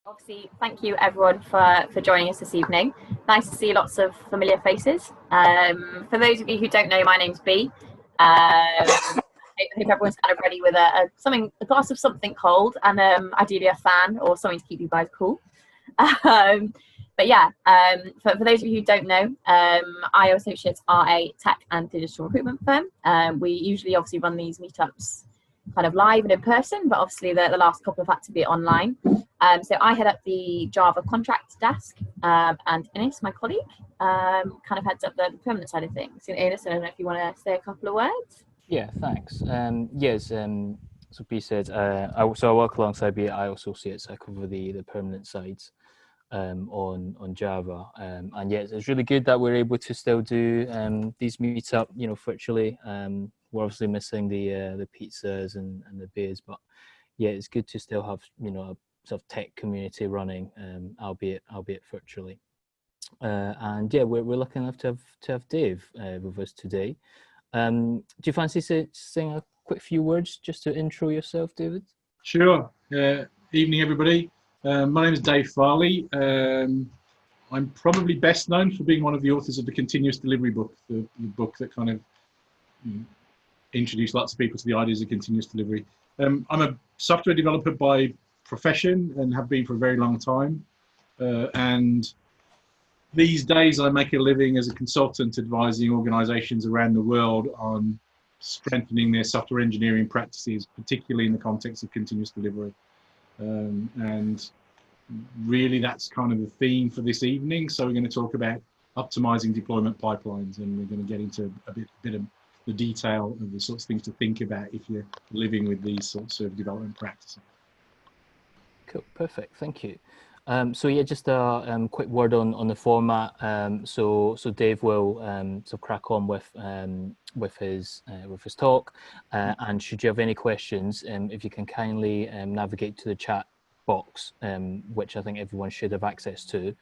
Obviously, thank you everyone for joining us this evening. Nice to see lots of familiar faces. For those of you who don't know, my name's B. I hope everyone's kind of ready with a glass of something cold, and ideally a fan or something to keep you guys cool. But yeah, for those of you who don't know, IO Associates are a tech and digital recruitment firm. We usually obviously run these meetups kind of live and in person, but obviously the last couple have had to be online. So I head up the Java contract desk, and Inness, my colleague, kind of heads up the permanent side of things. So Inness, I don't know if you want to say a couple of words. Yeah, thanks. Yes, so B said, I work alongside B at IO Associates. I cover the permanent sides on Java, and yes, it's really good that we're able to still do these meetup, virtually. We're obviously missing the pizzas and the beers, but yeah, it's good to still have a sort of tech community running, albeit virtually. And yeah, we're lucky enough to have Dave with us today. Do you fancy saying a quick few words just to intro yourself, David? Sure. Evening, everybody. My name is Dave Farley. I'm probably best known for being one of the authors of the Continuous Delivery book, the book that kind of introduced lots of people to the ideas of continuous delivery. I'm a software developer by profession and have been for a very long time. And these days I make a living as a consultant advising organizations around the world on strengthening their software engineering practices, particularly in the context of continuous delivery. And really that's kind of the theme for this evening. So we're going to talk about optimizing deployment pipelines, and we're going to get into a bit of the detail of the sorts of things to think about if you're living with these sorts of development practices. Cool, perfect, thank you. So yeah, just a quick word on the format. So Dave will sort of crack on with his talk, and should you have any questions, if you can kindly navigate to the chat box, which I think everyone should have access to.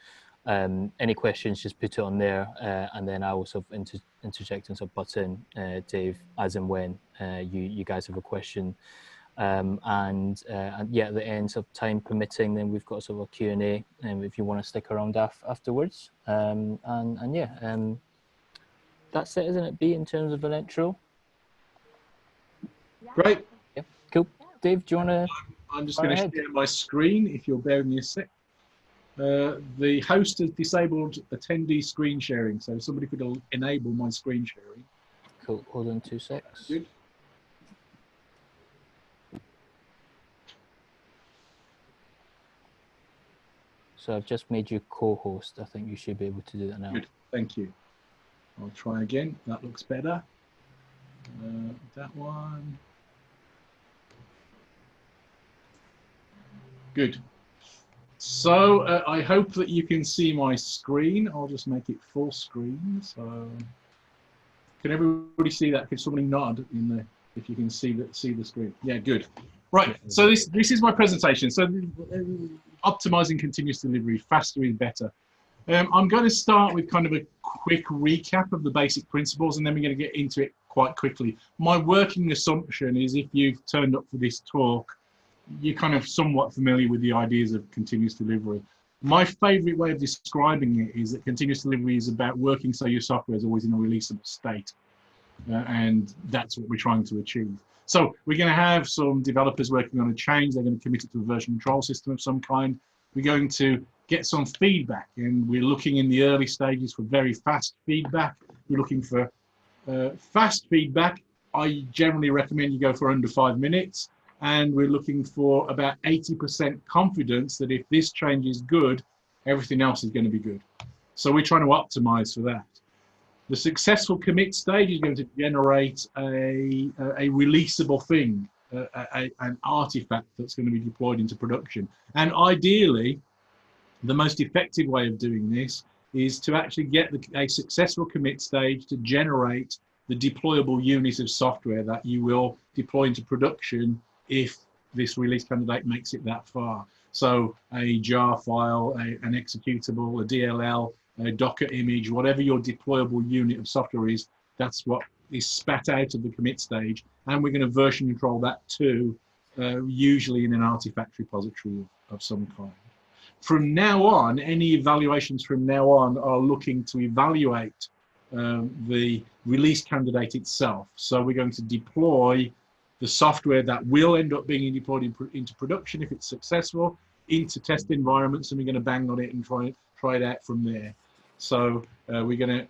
Any questions, just put it on there, and then I will sort of interject and sort of butt in, Dave, as and when you guys have a question. And yeah, at the end of time permitting, then we've got sort of a Q&A, if you want to stick around afterwards. And yeah, that's it, isn't it, B, in terms of an intro? Great. Yeah, cool. Dave, do you want to? I'm just going to share my screen, if you'll bear with me a sec. The host has disabled attendee screen sharing, so somebody could enable my screen sharing. Cool, hold on 2 seconds. Good. So I've just made you co-host. I think you should be able to do that now. Good, thank you. I'll try again. That looks better. That one. Good. So I hope that you can see my screen. I'll just make it full screen. So can everybody see that? Can somebody nod in there if you can see the screen? Yeah, good. Right. So this is my presentation. So optimizing continuous delivery, faster is better. I'm going to start with kind of a quick recap of the basic principles, and then we're going to get into it quite quickly. My working assumption is if you've turned up for this talk, you're kind of somewhat familiar with the ideas of continuous delivery. My favorite way of describing it is that continuous delivery is about working so your software is always in a releasable state. And that's what we're trying to achieve. So we're going to have some developers working on a change. They're going to commit it to a version control system of some kind. We're going to get some feedback, and we're looking in the early stages for very fast feedback. We're looking for fast feedback. I generally recommend you go for under 5 minutes. And we're looking for about 80% confidence that if this change is good, everything else is going to be good. So we're trying to optimize for that. The successful commit stage is going to generate a releasable thing, an artifact that's going to be deployed into production. And ideally, the most effective way of doing this is to actually get a successful commit stage to generate the deployable unit of software that you will deploy into production if this release candidate makes it that far. So a jar file, an executable, a DLL, a Docker image, whatever your deployable unit of software is, that's what is spat out of the commit stage. And we're going to version control that too, usually in an artifact repository of some kind. From now on, any evaluations from now on are looking to evaluate the release candidate itself. So we're going to deploy the software that will end up being deployed into production if it's successful, into test environments, and we're going to bang on it and try it out from there. So we're going to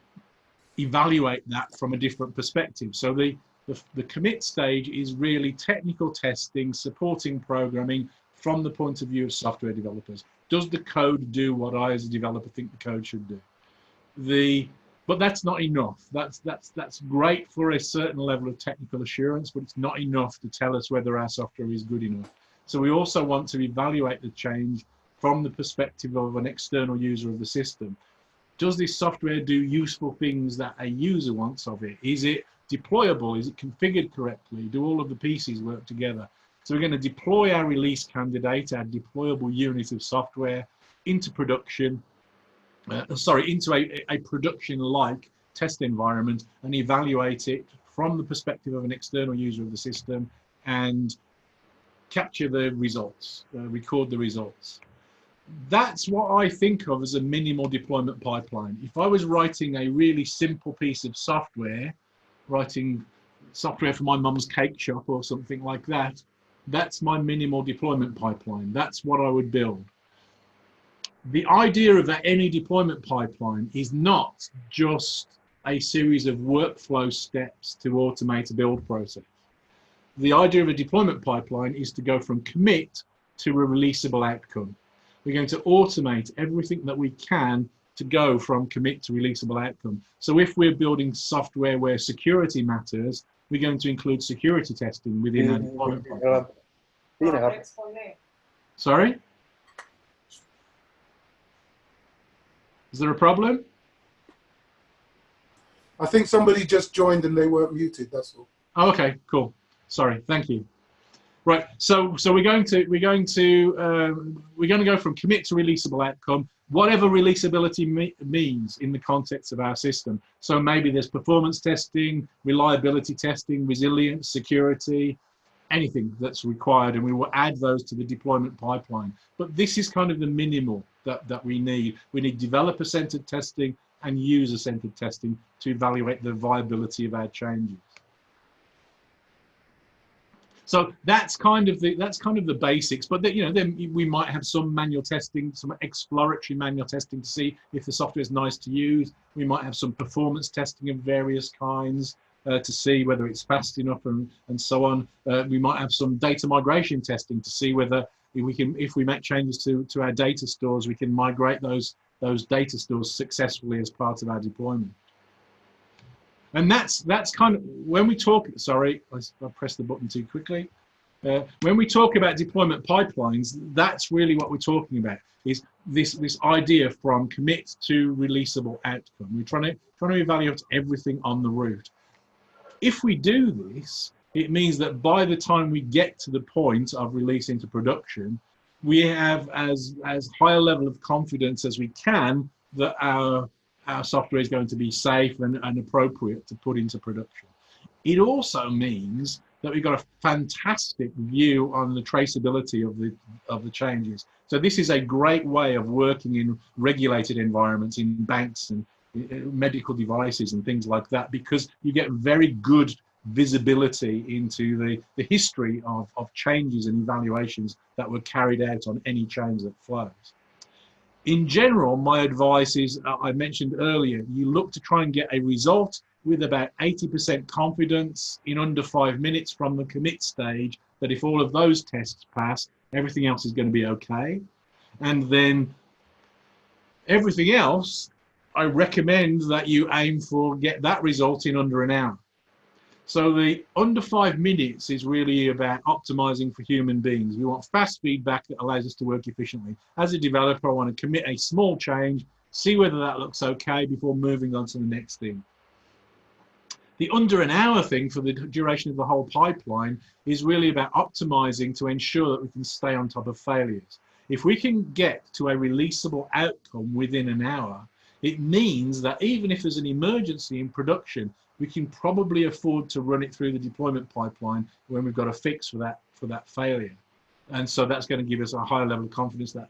evaluate that from a different perspective. So the commit stage is really technical testing, supporting programming from the point of view of software developers. Does the code do what I as a developer think the code should do? But that's not enough. That's great for a certain level of technical assurance, but it's not enough to tell us whether our software is good enough. So we also want to evaluate the change from the perspective of an external user of the system. Does this software do useful things that a user wants of it? Is it deployable? Is it configured correctly? Do all of the pieces work together? So we're going to deploy our release candidate, our deployable unit of software, into production, into a production-like test environment, and evaluate it from the perspective of an external user of the system and capture the results, record the results. That's what I think of as a minimal deployment pipeline. If I was writing a really simple piece of software, writing software for my mum's cake shop or something like that, that's my minimal deployment pipeline. That's what I would build. The idea of any deployment pipeline is not just a series of workflow steps to automate a build process. The idea of a deployment pipeline is to go from commit to a releasable outcome. We're going to automate everything that we can to go from commit to releasable outcome. So if we're building software where security matters, we're going to include security testing within our deployment pipeline. Sorry? Is there a problem? I think somebody just joined and they weren't muted, that's all. Oh, okay, cool. Sorry, thank you. Right, so we're going to go from commit to releasable outcome, whatever releasability means in the context of our system. So maybe there's performance testing, reliability testing, resilience, security, anything that's required, and we will add those to the deployment pipeline. But this is kind of the minimal that we need. We need developer-centered testing and user-centered testing to evaluate the viability of our changes. So that's kind of the basics. But then we might have some manual testing, some exploratory manual testing to see if the software is nice to use. We might have some performance testing of various kinds to see whether it's fast enough and so on. We might have some data migration testing to see whether if we make changes to our data stores, we can migrate those data stores successfully as part of our deployment. And that's kind of when we talk. Sorry, I pressed the button too quickly. When we talk about deployment pipelines, that's really what we're talking about. Is this idea from commit to releasable outcome? We're trying to evaluate everything on the route. If we do this, it means that by the time we get to the point of release into production, we have as high a level of confidence as we can that our software is going to be safe and appropriate to put into production. It also means that we've got a fantastic view on the traceability of the changes. So this is a great way of working in regulated environments, in banks and medical devices and things like that, because you get very good visibility into the history of changes and evaluations that were carried out on any change that flows. In general, my advice is, I mentioned earlier, you look to try and get a result with about 80% confidence in under 5 minutes from the commit stage, that if all of those tests pass, everything else is going to be okay. And then everything else, I recommend that you aim for get that result in under an hour. So the under 5 minutes is really about optimizing for human beings. We want fast feedback that allows us to work efficiently. As a developer, I want to commit a small change, see whether that looks okay before moving on to the next thing. The under an hour thing for the duration of the whole pipeline is really about optimizing to ensure that we can stay on top of failures. If we can get to a releasable outcome within an hour, it means that even if there's an emergency in production, we can probably afford to run it through the deployment pipeline when we've got a fix for that failure. And so that's going to give us a higher level of confidence that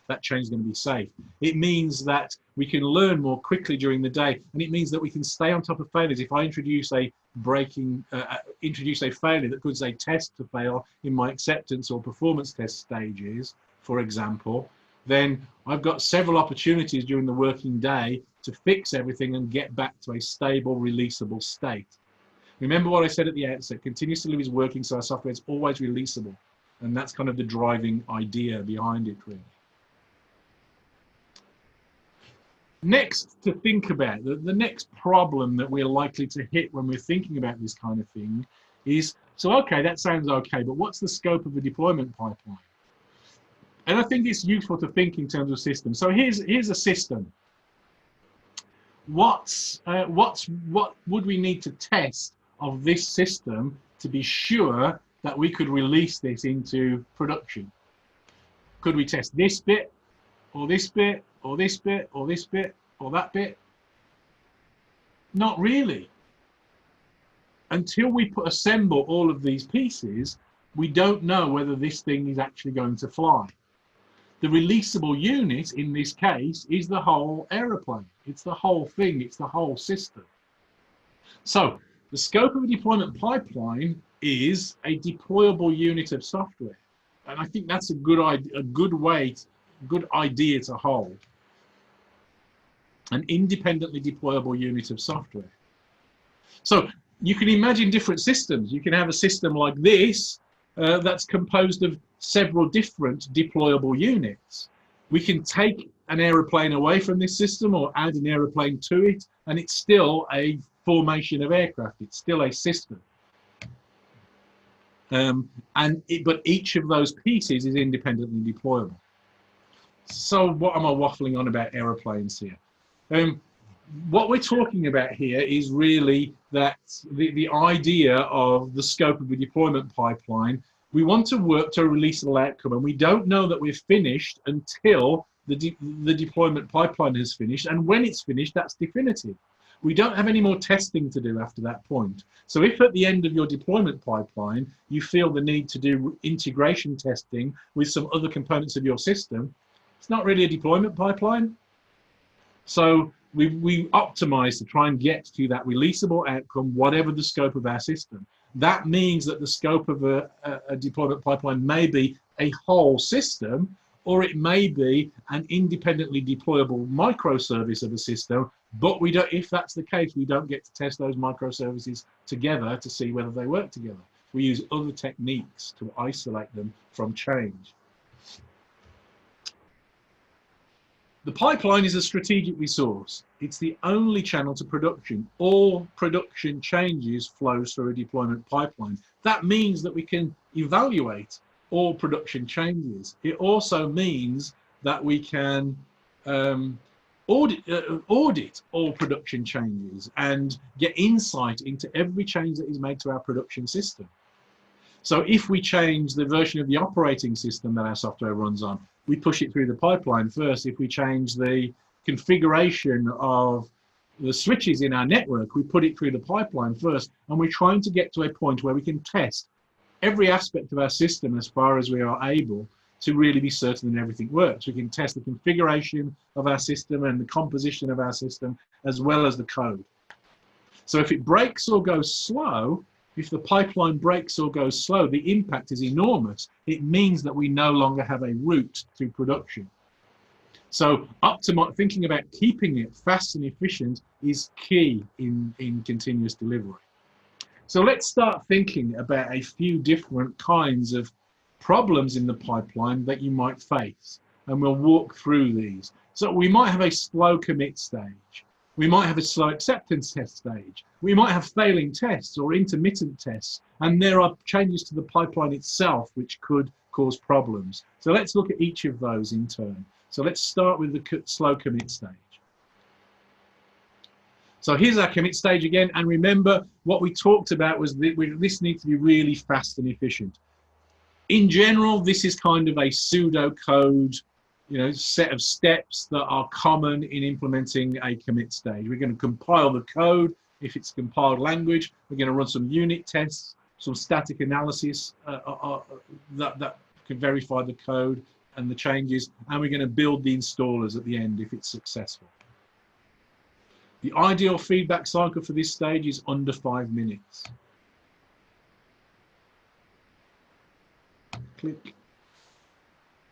that change is going to be safe. It means that we can learn more quickly during the day, and it means that we can stay on top of failures. If I introduce a failure that causes a test to fail in my acceptance or performance test stages, for example, then I've got several opportunities during the working day to fix everything and get back to a stable, releasable state. Remember what I said at the outset, continuous delivery is working, so our software is always releasable. And that's kind of the driving idea behind it, really. Next to think about, the next problem that we're likely to hit when we're thinking about this kind of thing is, so okay, that sounds okay, but what's the scope of a deployment pipeline? And I think it's useful to think in terms of systems. So here's a system. What would we need to test of this system to be sure that we could release this into production? Could we test this bit, or this bit, or this bit, or this bit, or that bit? Not really. Until we assemble all of these pieces, we don't know whether this thing is actually going to fly. The releasable unit in this case is the whole aeroplane. It's the whole thing. It's the whole system. So the scope of a deployment pipeline is a deployable unit of software, and I think that's a good idea to hold. An independently deployable unit of software. So you can imagine different systems. You can have a system like this that's composed of several different deployable units. We can take an aeroplane away from this system or add an aeroplane to it, and it's still a formation of aircraft. It's still a system. But each of those pieces is independently deployable. So what am I waffling on about aeroplanes here? What we're talking about here is really that the idea of the scope of the deployment pipeline. We want to work to a releasable outcome, and we don't know that we're finished until the deployment pipeline has finished, and when it's finished, that's definitive. We don't have any more testing to do after that point. So if at the end of your deployment pipeline, you feel the need to do integration testing with some other components of your system, it's not really a deployment pipeline. So we optimize to try and get to that releasable outcome, whatever the scope of our system. That means that the scope of a deployment pipeline may be a whole system, or it may be an independently deployable microservice of a system, but we don't, if that's the case, we don't get to test those microservices together to see whether they work together. We use other techniques to isolate them from change. The pipeline is a strategic resource. It's the only channel to production. All production changes flows through a deployment pipeline. That means that we can evaluate all production changes. It also means that we can audit all production changes and get insight into every change that is made to our production system. So if we change the version of the operating system that our software runs on, we push it through the pipeline first. If we change the configuration of the switches in our network, we put it through the pipeline first, and we're trying to get to a point where we can test every aspect of our system as far as we are able to really be certain that everything works. We can test the configuration of our system and the composition of our system, as well as the code. So if it breaks or goes slow, if the pipeline breaks or goes slow, the impact is enormous. It means that we no longer have a route to production. So thinking about keeping it fast and efficient is key in continuous delivery. So let's start thinking about a few different kinds of problems in the pipeline that you might face, and we'll walk through these. So we might have a slow commit stage. We might have a slow acceptance test stage. We might have failing tests or intermittent tests, and there are changes to the pipeline itself which could cause problems. So let's look at each of those in turn. So let's start with the slow commit stage. So here's our commit stage again, and remember what we talked about was that this needs to be really fast and efficient. In general, this is kind of a pseudocode, set of steps that are common in implementing a commit stage. We're going to compile the code. If it's compiled language, we're going to run some unit tests, some static analysis that can verify the code and the changes, and we're going to build the installers at the end if it's successful. The ideal feedback cycle for this stage is under 5 minutes. Click.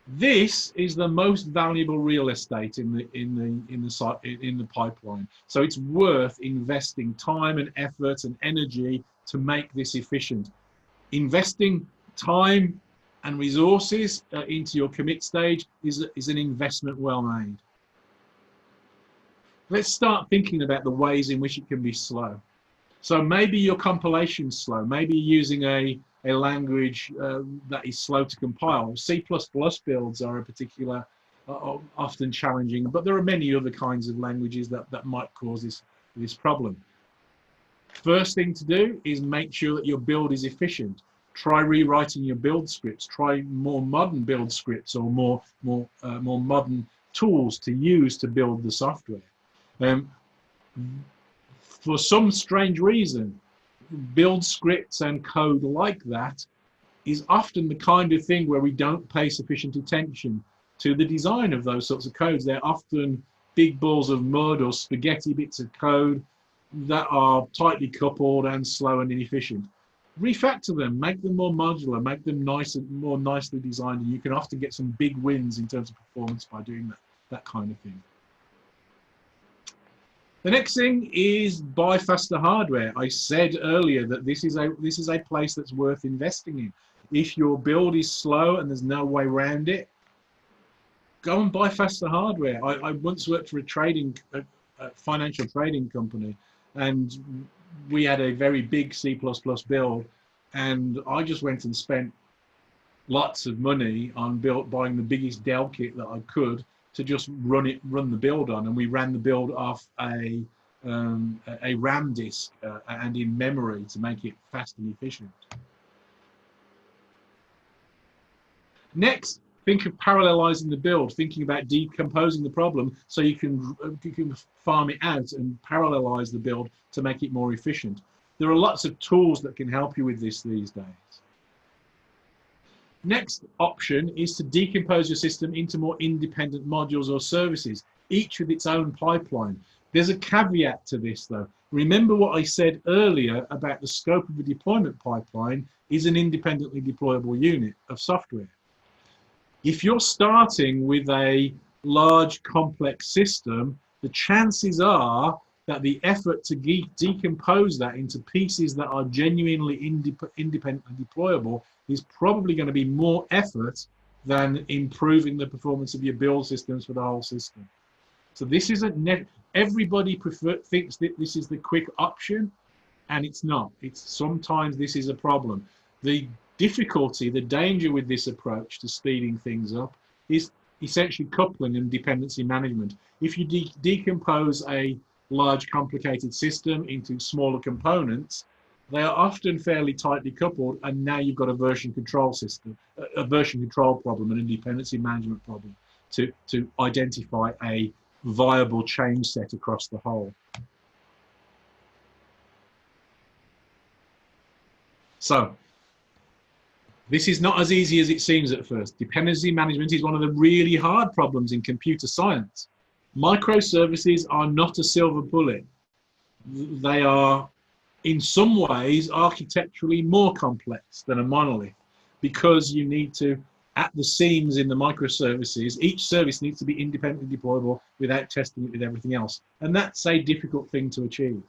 This is the most valuable real estate in the pipeline. So it's worth investing time and effort and energy to make this efficient. Investing time and resources into your commit stage is an investment well made. Let's start thinking about the ways in which it can be slow. So maybe your compilation's slow. Maybe you're using a language that is slow to compile. C++ builds are a particular, often challenging, but there are many other kinds of languages that might cause this problem. First thing to do is make sure that your build is efficient. Try rewriting your build scripts. Try more modern build scripts or more modern tools to use to build the software. For some strange reason, build scripts and code like that is often the kind of thing where we don't pay sufficient attention to the design of those sorts of codes. They're often big balls of mud or spaghetti bits of code that are tightly coupled and slow and inefficient. Refactor them, make them more modular, make them more nicely designed, and you can often get some big wins in terms of performance by doing that kind of thing. The next thing is buy faster hardware. I said earlier that this is a place that's worth investing in. If your build is slow and there's no way around it, go and buy faster hardware. I once worked for a financial trading company, and we had a very big C++ build, and I just went and spent lots of money on buying the biggest Dell kit that I could to just run the build on, and we ran the build off a RAM disk and in memory to make it fast and efficient. Next, think of parallelizing the build, thinking about decomposing the problem so you can farm it out and parallelize the build to make it more efficient. There are lots of tools that can help you with this these days. Next option is to decompose your system into more independent modules or services, each with its own pipeline. There's a caveat to this though. Remember what I said earlier about the scope of a deployment pipeline is an independently deployable unit of software. If you're starting with a large complex system, the chances are that the effort to decompose that into pieces that are genuinely independently deployable is probably going to be more effort than improving the performance of your build systems for the whole system. So this isn't, everybody thinks that this is the quick option, and it's not. Sometimes this is a problem. The difficulty, the danger with this approach to speeding things up is essentially coupling and dependency management. If you decompose a large complicated system into smaller components, they are often fairly tightly coupled, and now you've got a version control system, a version control problem and a dependency management problem to identify a viable change set across the whole. So this is not as easy as it seems at first. Dependency management is one of the really hard problems in computer science. Microservices are not a silver bullet. They are, in some ways, architecturally more complex than a monolith, because you need to, at the seams in the microservices, each service needs to be independently deployable without testing it with everything else. And that's a difficult thing to achieve.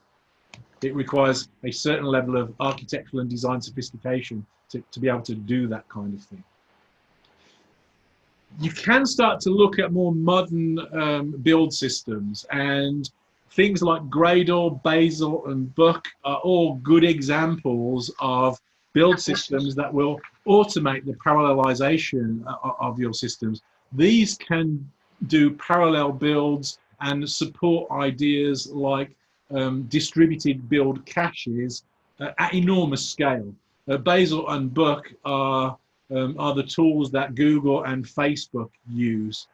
It requires a certain level of architectural and design sophistication to be able to do that kind of thing. You can start to look at more modern build systems, and things like Gradle, Bazel, and Buck are all good examples of build systems that will automate the parallelization of your systems. These can do parallel builds and support ideas like distributed build caches at enormous scale. Bazel and Buck are the tools that Google and Facebook use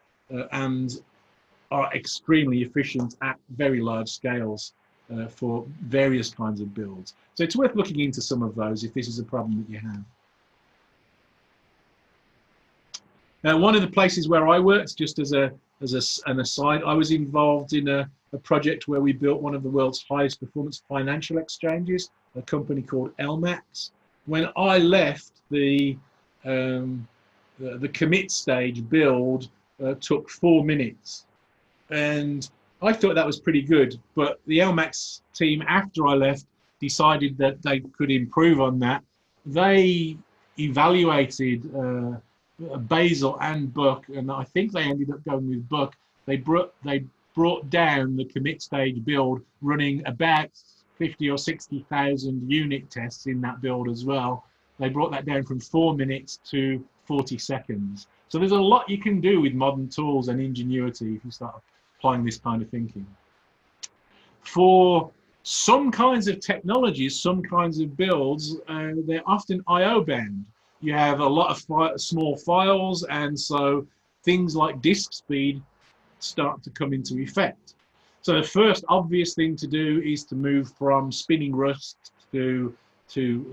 and are extremely efficient at very large scales for various kinds of builds. So it's worth looking into some of those if this is a problem that you have. One of the places where I worked, just as an aside, I was involved in a project where we built one of the world's highest performance financial exchanges, a company called LMAX. When I left, the commit stage build took 4 minutes, and I thought that was pretty good. But the LMAX team, after I left, decided that they could improve on that. They evaluated Bazel and Buck, and I think they ended up going with Buck. They brought down the commit stage build, running about 50 or 60,000 unit tests in that build as well. They brought that down from 4 minutes to 40 seconds. So there's a lot you can do with modern tools and ingenuity if you start applying this kind of thinking. For some kinds of technologies, some kinds of builds, they're often I/O bound. You have a lot of small files, and so things like disk speed start to come into effect. So the first obvious thing to do is to move from spinning Rust to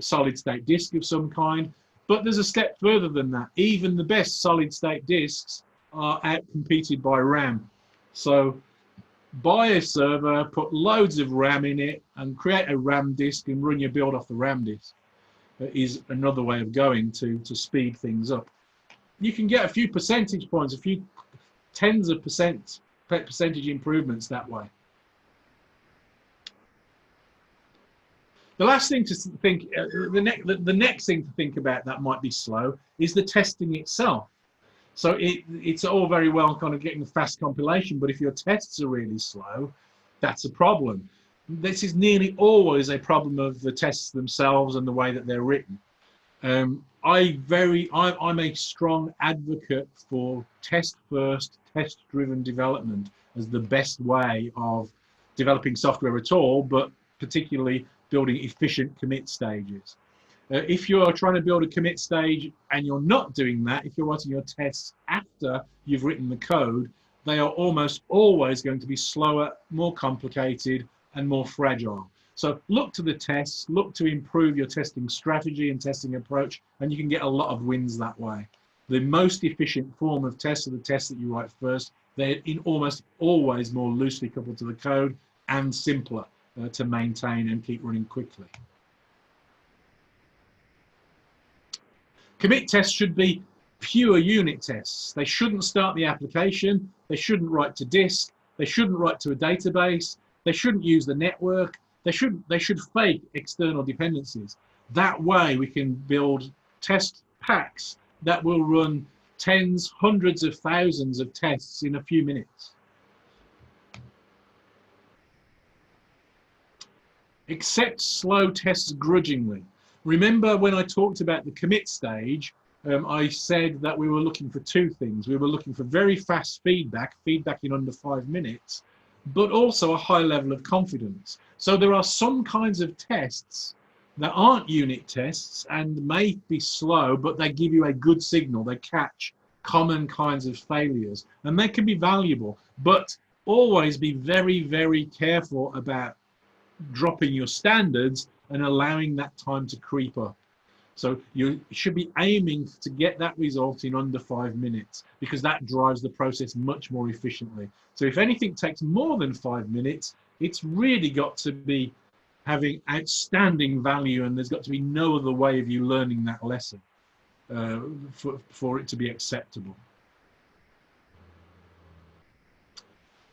solid state disk of some kind. But there's a step further than that. Even the best solid state disks are outcompeted by RAM. So buy a server, put loads of RAM in it, and create a RAM disk and run your build off the RAM disk. That is another way of going to speed things up. You can get a few percentage points, a few tens of percentage improvements that way. The last thing to think, the next thing to think about that might be slow is the testing itself. So it's all very well kind of getting a fast compilation, but if your tests are really slow, that's a problem. This is nearly always a problem of the tests themselves and the way that they're written. I'm a strong advocate for test-first, test-driven development as the best way of developing software at all, but particularly building efficient commit stages. If you're trying to build a commit stage and you're not doing that, if you're writing your tests after you've written the code, they are almost always going to be slower, more complicated, and more fragile. So look to the tests, look to improve your testing strategy and testing approach, and you can get a lot of wins that way. The most efficient form of tests are the tests that you write first. They're almost always more loosely coupled to the code and simpler to maintain and keep running quickly. Commit tests should be pure unit tests. They shouldn't start the application. They shouldn't write to disk. They shouldn't write to a database. They shouldn't use the network. They should fake external dependencies. That way we can build test packs that will run tens, hundreds of thousands of tests in a few minutes. Accept slow tests grudgingly. Remember when I talked about the commit stage, I said that we were looking for two things. We were looking for very fast feedback in under 5 minutes, but also a high level of confidence. So there are some kinds of tests that aren't unit tests and may be slow, but they give you a good signal. They catch common kinds of failures, and they can be valuable, but always be very, very careful about dropping your standards and allowing that time to creep up. So you should be aiming to get that result in under 5 minutes, because that drives the process much more efficiently. So if anything takes more than 5 minutes, it's really got to be having outstanding value, and there's got to be no other way of you learning that lesson for it to be acceptable.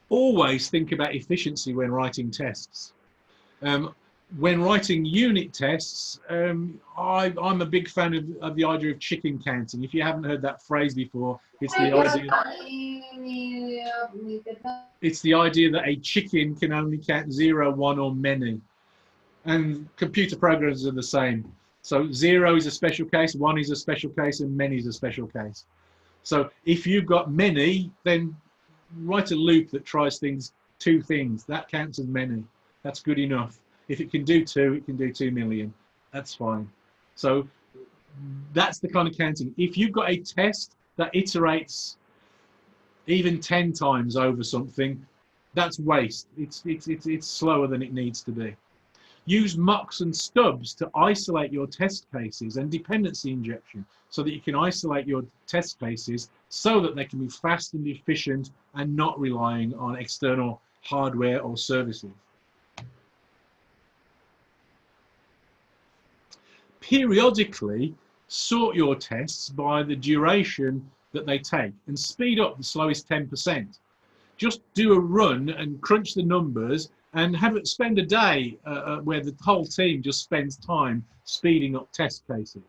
Always think about efficiency when writing tests. When writing unit tests, I'm a big fan of the idea of chicken counting. If you haven't heard that phrase before, it's the idea that a chicken can only count 0, 1, or many. And computer programs are the same. So 0 is a special case, 1 is a special case, and many is a special case. So if you've got many, then write a loop that tries 2 things. That counts as many. That's good enough. If it can do 2, it can do 2 million. That's fine. So that's the kind of counting. If you've got a test that iterates even 10 times over something, that's waste. It's slower than it needs to be. Use mocks and stubs to isolate your test cases and dependency injection so that you can isolate your test cases so that they can be fast and efficient and not relying on external hardware or services. Periodically sort your tests by the duration that they take and speed up the slowest 10%. Just do a run and crunch the numbers and spend a day where the whole team just spends time speeding up test cases.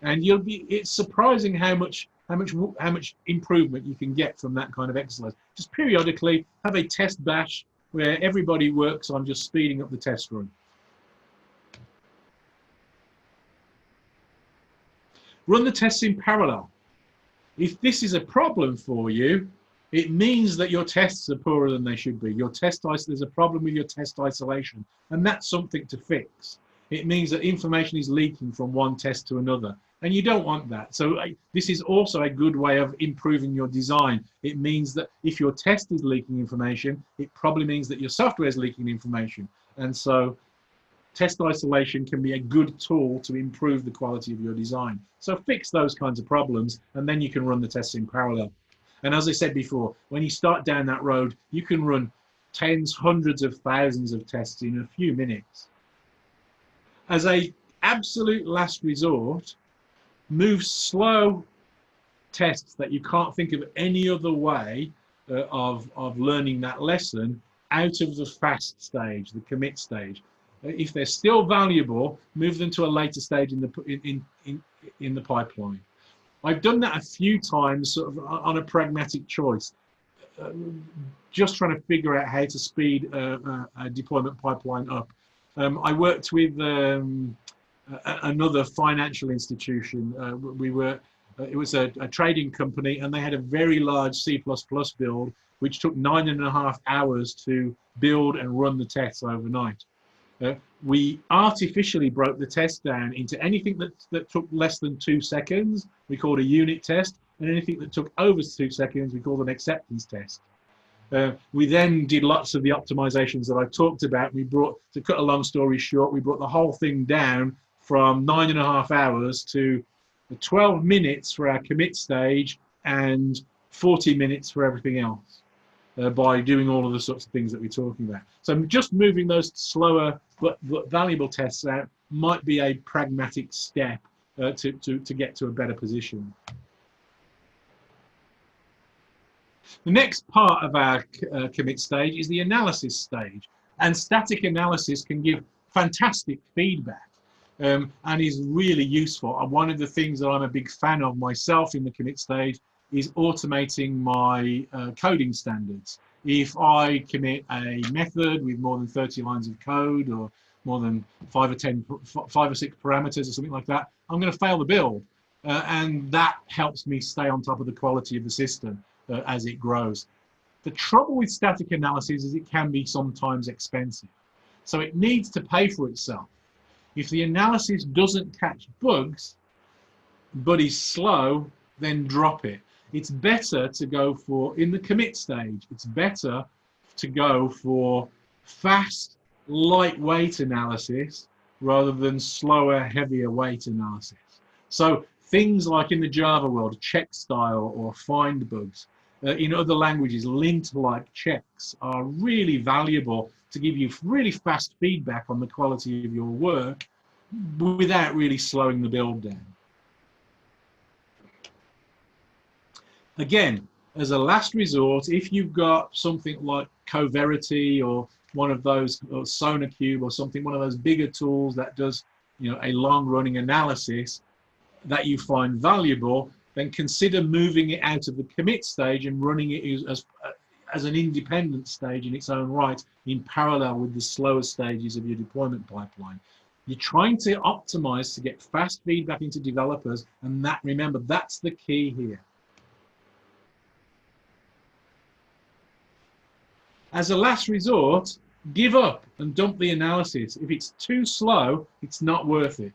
And it's surprising how much improvement you can get from that kind of exercise. Just periodically have a test bash where everybody works on just speeding up the test run. Run the tests in parallel. If this is a problem for you, it means that your tests are poorer than they should be. There's a problem with your test isolation, and that's something to fix. It means that information is leaking from one test to another, and you don't want that. So this is also a good way of improving your design. It means that if your test is leaking information, it probably means that your software is leaking information. And so test isolation can be a good tool to improve the quality of your design. So fix those kinds of problems, and then you can run the tests in parallel. And as I said before, when you start down that road, you can run tens, hundreds of thousands of tests in a few minutes. As a absolute last resort, move slow tests that you can't think of any other way of learning that lesson out of the fast stage, the commit stage. If they're still valuable, move them to a later stage in the pipeline. I've done that a few times sort of on a pragmatic choice, just trying to figure out how to speed a deployment pipeline up. I worked with another financial institution. It was a trading company, and they had a very large C++ build, which took 9.5 hours to build and run the tests overnight. We artificially broke the test down into anything that took less than 2 seconds, we called a unit test, and anything that took over 2 seconds, we called an acceptance test. We then did lots of the optimizations that I talked about. To cut a long story short, we brought the whole thing down from 9.5 hours to 12 minutes for our commit stage and 40 minutes for everything else. By doing all of the sorts of things that we're talking about. So just moving those slower but valuable tests out might be a pragmatic step to get to a better position. The next part of our commit stage is the analysis stage. And static analysis can give fantastic feedback and is really useful. One of the things that I'm a big fan of myself in the commit stage is automating my coding standards. If I commit a method with more than 30 lines of code or more than 5 or 6 parameters or something like that, I'm going to fail the build. And that helps me stay on top of the quality of the system as it grows. The trouble with static analysis is it can be sometimes expensive. So it needs to pay for itself. If the analysis doesn't catch bugs, but is slow, then drop it. It's better to go for, in the commit stage, it's better to go for fast, lightweight analysis rather than slower, heavier weight analysis. So things like in the Java world, check style or find bugs. In other languages, lint-like checks are really valuable to give you really fast feedback on the quality of your work without really slowing the build down. Again, as a last resort, if you've got something like Coverity or one of those, or SonarQube or something, one of those bigger tools that does, a long-running analysis that you find valuable, then consider moving it out of the commit stage and running it as an independent stage in its own right, in parallel with the slower stages of your deployment pipeline. You're trying to optimize to get fast feedback into developers, and remember, that's the key here. As a last resort, give up and dump the analysis. If it's too slow, it's not worth it.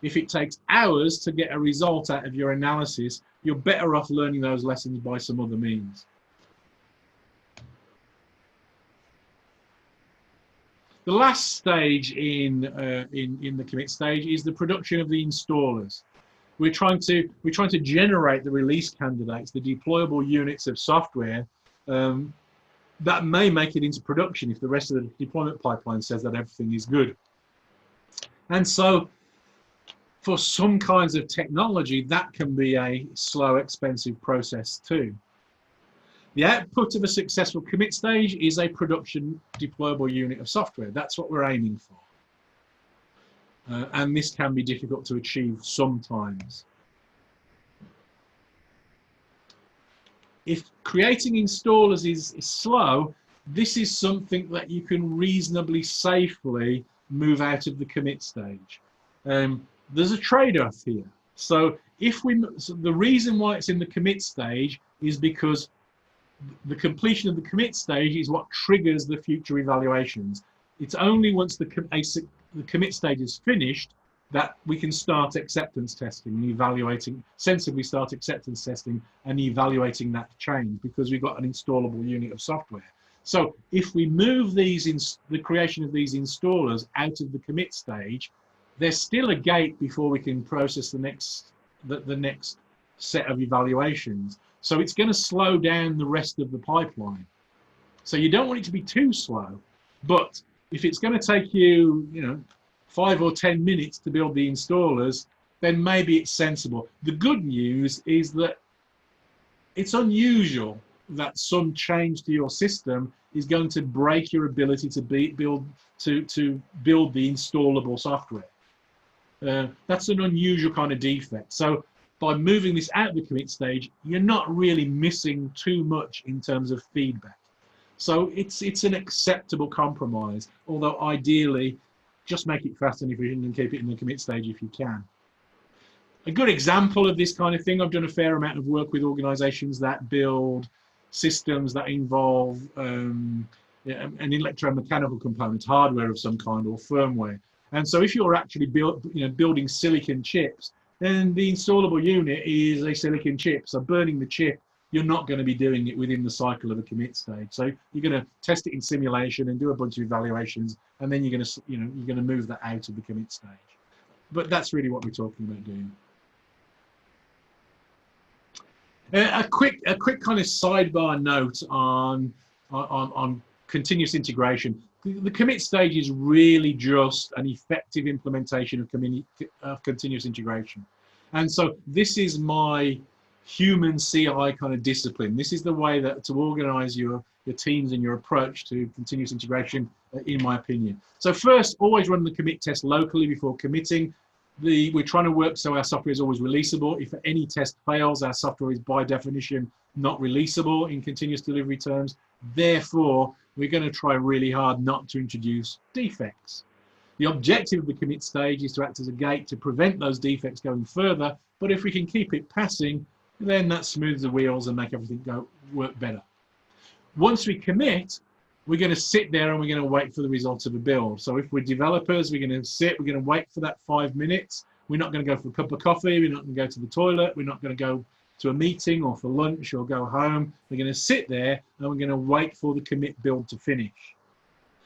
If it takes hours to get a result out of your analysis, you're better off learning those lessons by some other means. The last stage in the commit stage is the production of the installers. We're trying to generate the release candidates, the deployable units of software that may make it into production if the rest of the deployment pipeline says that everything is good. And so for some kinds of technology, that can be a slow, expensive process too. The output of a successful commit stage is a production deployable unit of software. That's what we're aiming for. And this can be difficult to achieve sometimes. If creating installers is slow, this is something that you can reasonably safely move out of the commit stage. There's a trade-off here. So the reason why it's in the commit stage is because the completion of the commit stage is what triggers the future evaluations. It's only once the commit stage is finished that we can start acceptance testing and evaluating, sensibly start acceptance testing and evaluating that change, because we've got an installable unit of software. So if we move the creation of these installers out of the commit stage, there's still a gate before we can process the next set of evaluations. So it's going to slow down the rest of the pipeline. So you don't want it to be too slow, but if it's going to take you, 5 or 10 minutes to build the installers, then maybe it's sensible. The good news is that it's unusual that some change to your system is going to break your ability to build the installable software. That's an unusual kind of defect. So by moving this out of the commit stage, you're not really missing too much in terms of feedback. So it's an acceptable compromise, although ideally, just make it fast and efficient and keep it in the commit stage if you can. A good example of this kind of thing, I've done a fair amount of work with organizations that build systems that involve an electromechanical component, hardware of some kind or firmware. And so if you're actually building silicon chips, then the installable unit is a silicon chip. So burning the chip, you're not going to be doing it within the cycle of the commit stage. So you're going to test it in simulation and do a bunch of evaluations, and then you're going to move that out of the commit stage. But that's really what we're talking about doing. A quick kind of sidebar note on continuous integration. The commit stage is really just an effective implementation of continuous integration. And so this is my human CI kind of discipline. This is the way that to organize your teams and your approach to continuous integration, in my opinion. So first, always run the commit test locally before committing. We're trying to work so our software is always releasable. If any test fails, our software is by definition not releasable in continuous delivery terms. Therefore, we're going to try really hard not to introduce defects. The objective of the commit stage is to act as a gate to prevent those defects going further, but if we can keep it passing, then that smooths the wheels and make everything work better. Once we commit, we're going to sit there and we're going to wait for the results of a build. So if we're developers, we're going to wait for that 5 minutes. We're not going to go for a cup of coffee. We're not going to go to the toilet. We're not going to go to a meeting or for lunch or go home. We're going to sit there and we're going to wait for the commit build to finish.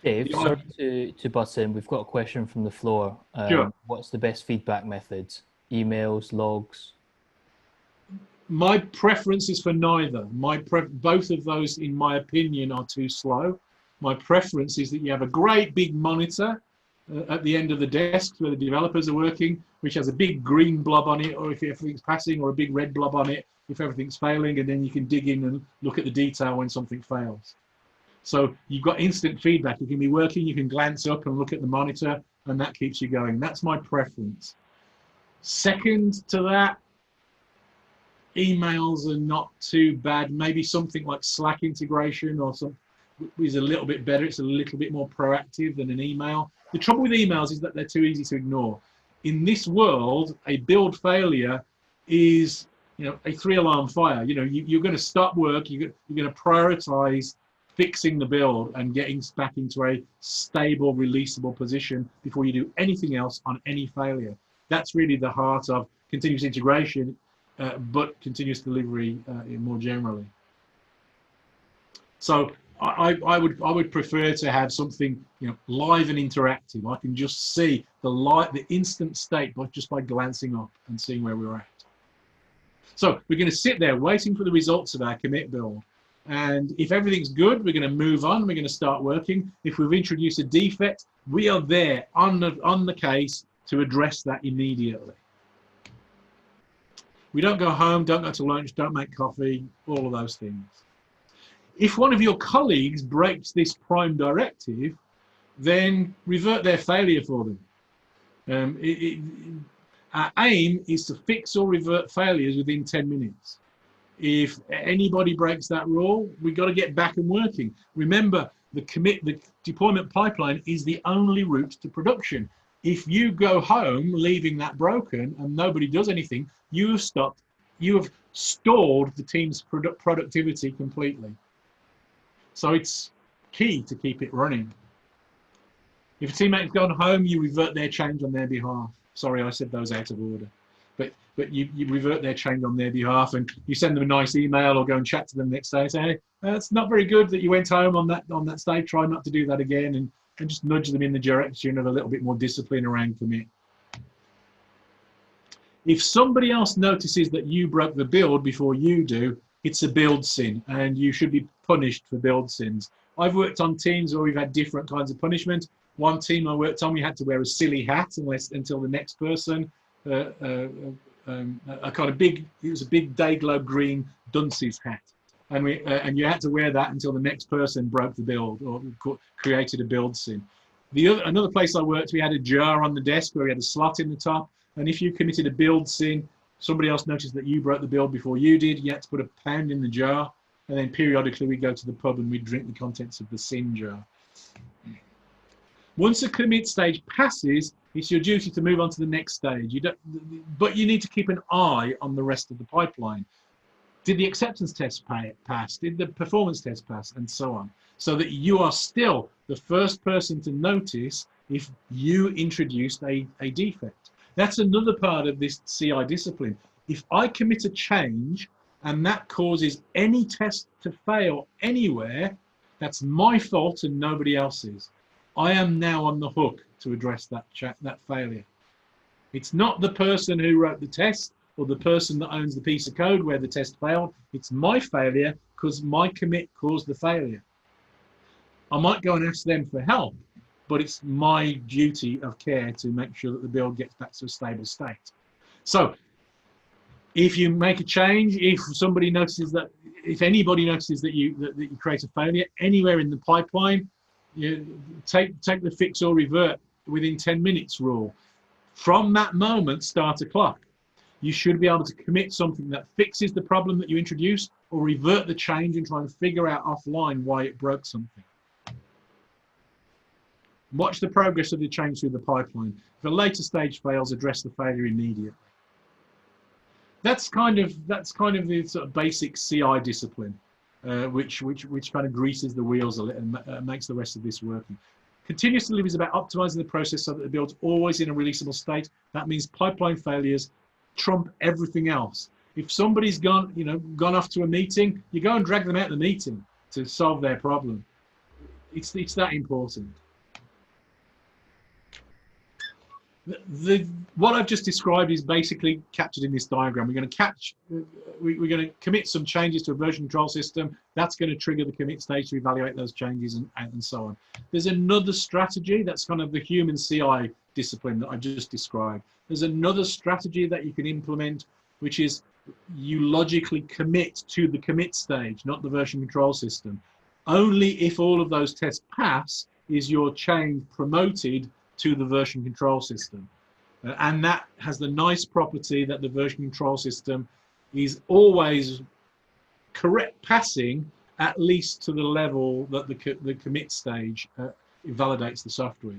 Dave, sorry to butt in. We've got a question from the floor. Sure. What's the best feedback methods? Emails, logs? My preference is for neither. Both of those, in my opinion, are too slow. My preference is that you have a great big monitor at the end of the desk where the developers are working, which has a big green blob on it, or if everything's passing, or a big red blob on it if everything's failing, and then you can dig in and look at the detail when something fails. So you've got instant feedback. You can be working, you can glance up and look at the monitor, and that keeps you going. That's my preference. Second to that, emails are not too bad. Maybe something like Slack integration or something is a little bit better. It's a little bit more proactive than an email. The trouble with emails is that they're too easy to ignore. In this world, a build failure is, a 3-alarm fire. You're going to stop work. You're going to prioritize fixing the build and getting back into a stable, releasable position before you do anything else on any failure. That's really the heart of continuous integration, but continuous delivery more generally. So I would prefer to have something, you know, live and interactive. I can just see the instant state by glancing up and seeing where we're at. So we're going to sit there waiting for the results of our commit build. And if everything's good, we're going to move on. We're going to start working. If we've introduced a defect, we are there on the case to address that immediately. We don't go home, don't go to lunch, don't make coffee, all of those things. If one of your colleagues breaks this prime directive, then revert their failure for them. Our aim is to fix or revert failures within 10 minutes. If anybody breaks that rule, we've got to get back and working. Remember, the deployment pipeline is the only route to production. If you go home leaving that broken and nobody does anything, you have stalled the team's productivity completely. So it's key to keep it running. If a teammate's gone home, you revert their change on their behalf. Sorry, I said those out of order. But you revert their change on their behalf, and you send them a nice email or go and chat to them the next day. Say, hey, it's not very good that you went home on that stage. Try not to do that again, and just nudge them in the direction of a little bit more discipline around commit. If somebody else notices that you broke the build before you do, it's a build sin, and you should be punished for build sins. I've worked on teams where we've had different kinds of punishment. One team I worked on, we had to wear a silly hat until the next person, a kind of big, it was a big Dayglow green Dunce's hat. And you had to wear that until the next person broke the build or created a build sin. Another place I worked, we had a jar on the desk where we had a slot in the top. And if you committed a build sin, somebody else noticed that you broke the build before you did, you had to put £1 in the jar. And then periodically we'd go to the pub and we'd drink the contents of the sin jar. Once a commit stage passes, it's your duty to move on to the next stage. But you need to keep an eye on the rest of the pipeline. Did the acceptance test pass? Did the performance test pass? And so on. So that you are still the first person to notice if you introduced a defect. That's another part of this CI discipline. If I commit a change and that causes any test to fail anywhere, that's my fault and nobody else's. I am now on the hook to address that failure. It's not the person who wrote the test or the person that owns the piece of code where the test failed. It's my failure because my commit caused the failure. I might go and ask them for help, but it's my duty of care to make sure that the build gets back to a stable state. So if you make a change, if anybody notices that you create a failure anywhere in the pipeline, you take the fix or revert within 10 minutes rule. From that moment, start a clock. You should be able to commit something that fixes the problem that you introduced or revert the change and try and figure out offline why it broke something. Watch the progress of the change through the pipeline. If a later stage fails, address the failure immediately. That's kind of the sort of basic CI discipline, which kind of greases the wheels a little and makes the rest of this working. Continuous delivery is about optimizing the process so that the build's always in a releasable state. That means pipeline failures trump everything else. If somebody's gone off to a meeting, you go and drag them out of the meeting to solve their problem. It's that important. What I've just described is basically captured in this diagram. We're going to commit some changes to a version control system. That's going to trigger the commit stage to evaluate those changes and so on. There's another strategy that's kind of the human CI discipline that I just described. There's another strategy that you can implement, which is you logically commit to the commit stage, not the version control system. Only if all of those tests pass is your change promoted to the version control system. And that has the nice property that the version control system is always passing at least to the level that the commit stage validates the software.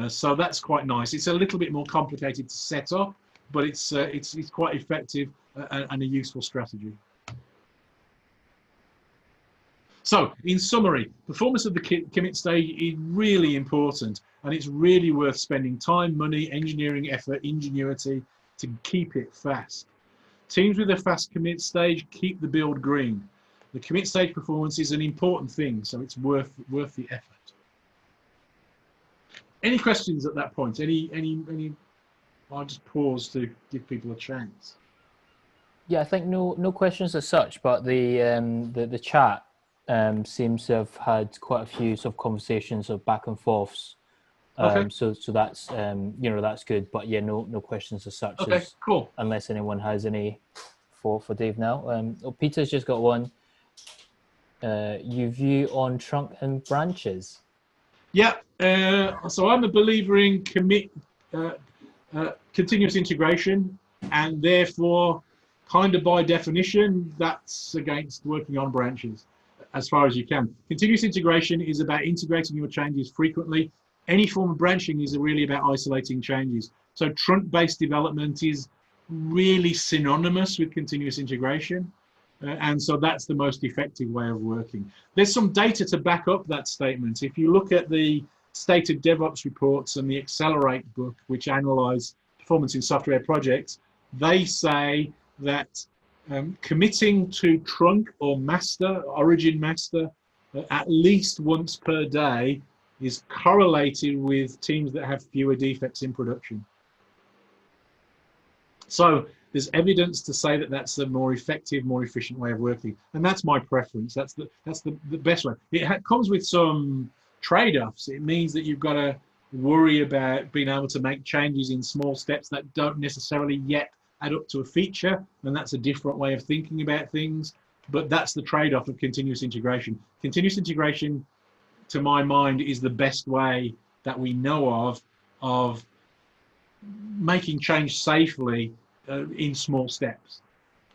So that's quite nice. It's a little bit more complicated to set up, but it's quite effective and a useful strategy. So, in summary, performance of the commit stage is really important, and it's really worth spending time, money, engineering effort, ingenuity to keep it fast. Teams with a fast commit stage keep the build green. the commit stage performance is an important thing, so it's worth the effort. Any questions at that point? Any? I'll just pause to give people a chance. Yeah, I think no questions as such, but the chat seems to have had quite a few sort of conversations of back and forths. Okay. So that's that's good. But yeah, no questions as such. Okay, cool. Unless anyone has any for Dave now. Peter's just got one. You view on trunk and branches. Yeah. So I'm a believer in continuous integration, and therefore, kind of by definition, that's against working on branches as far as you can. Continuous integration is about integrating your changes frequently. Any form of branching is really about isolating changes. So trunk-based development is really synonymous with continuous integration. And so that's the most effective way of working. There's some data to back up that statement. If you look at the State of DevOps reports and the Accelerate book, which analyze performance in software projects, they say that committing to trunk or master, origin master, at least once per day is correlated with teams that have fewer defects in production. So there's evidence to say that that's a more effective, more efficient way of working, and that's my preference. That's the best way. It comes with some trade-offs. It means that you've got to worry about being able to make changes in small steps that don't necessarily yet add up to a feature, and that's a different way of thinking about things. But that's the trade-off of continuous integration. Continuous integration, to my mind, is the best way that we know of making change safely in small steps.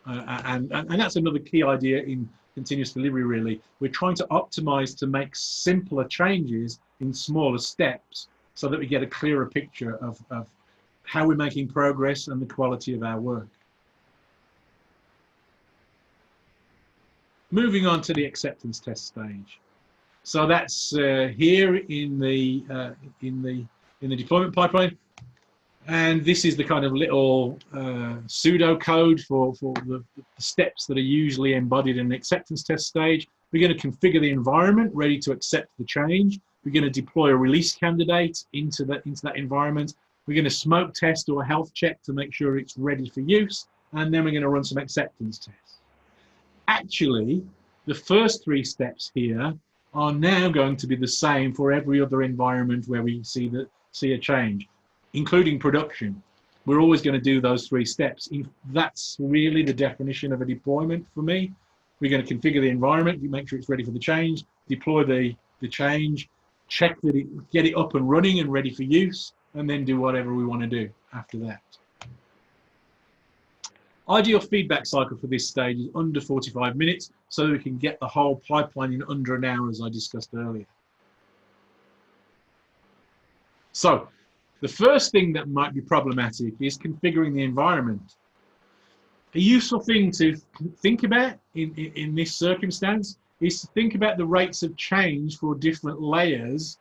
And that's another key idea in continuous delivery, really. We're trying to optimize to make simpler changes in smaller steps so that we get a clearer picture of how we're making progress and the quality of our work. Moving on to the acceptance test stage. So that's here in the deployment pipeline. And this is the kind of little pseudo code for the steps that are usually embodied in the acceptance test stage. We're going to configure the environment ready to accept the change. We're going to deploy a release candidate into that environment. We're going to smoke test or health check to make sure it's ready for use. And then we're going to run some acceptance tests. Actually, the first three steps here are now going to be the same for every other environment where we see a change, including production. We're always going to do those three steps. That's really the definition of a deployment for me. We're going to configure the environment, make sure it's ready for the change, deploy the change, check that get it up and running and ready for use, and then do whatever we want to do after that. Ideal feedback cycle for this stage is under 45 minutes, so that we can get the whole pipeline in under an hour, as I discussed earlier. So, the first thing that might be problematic is configuring the environment. A useful thing to think about in this circumstance is to think about the rates of change for different layers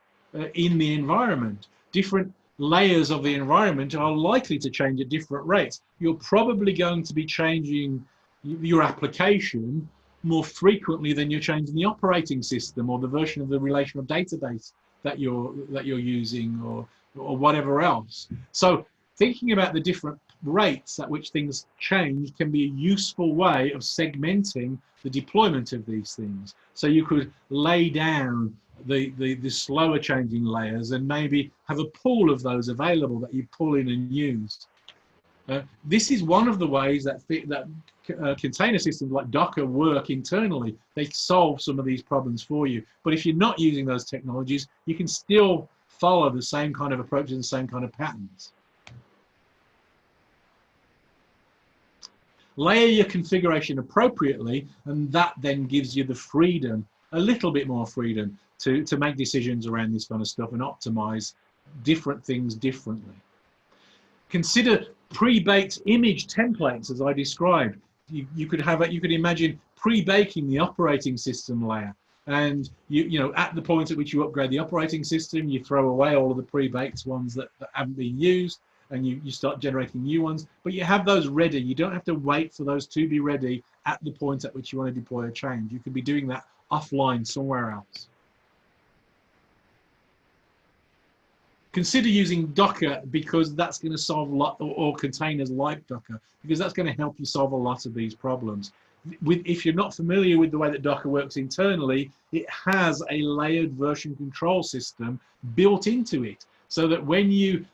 in the environment. Different layers of the environment are likely to change at different rates. You're probably going to be changing your application more frequently than you're changing the operating system or the version of the relational database that you're using or whatever else. So thinking about the different rates at which things change can be a useful way of segmenting the deployment of these things. So you could lay down the slower changing layers and maybe have a pool of those available that you pull in and use. This is one of the ways that container systems like Docker work internally. They solve some of these problems for you. But if you're not using those technologies, you can still follow the same kind of approaches and same kind of patterns. Layer your configuration appropriately, and that then gives you the freedom, a little bit more freedom, to make decisions around this kind of stuff and optimize different things differently. Consider pre-baked image templates, as I described. You could imagine pre-baking the operating system layer, and you know, at the point at which you upgrade the operating system, you throw away all of the pre-baked ones that haven't been used, and you start generating new ones, but you have those ready. You don't have to wait for those to be ready at the point at which you want to deploy a change. You could be doing that offline somewhere else. Consider using Docker, because that's going to solve a lot, or containers like Docker, because that's going to help you solve a lot of these problems. If you're not familiar with the way that Docker works internally, it has a layered version control system built into it, so that when you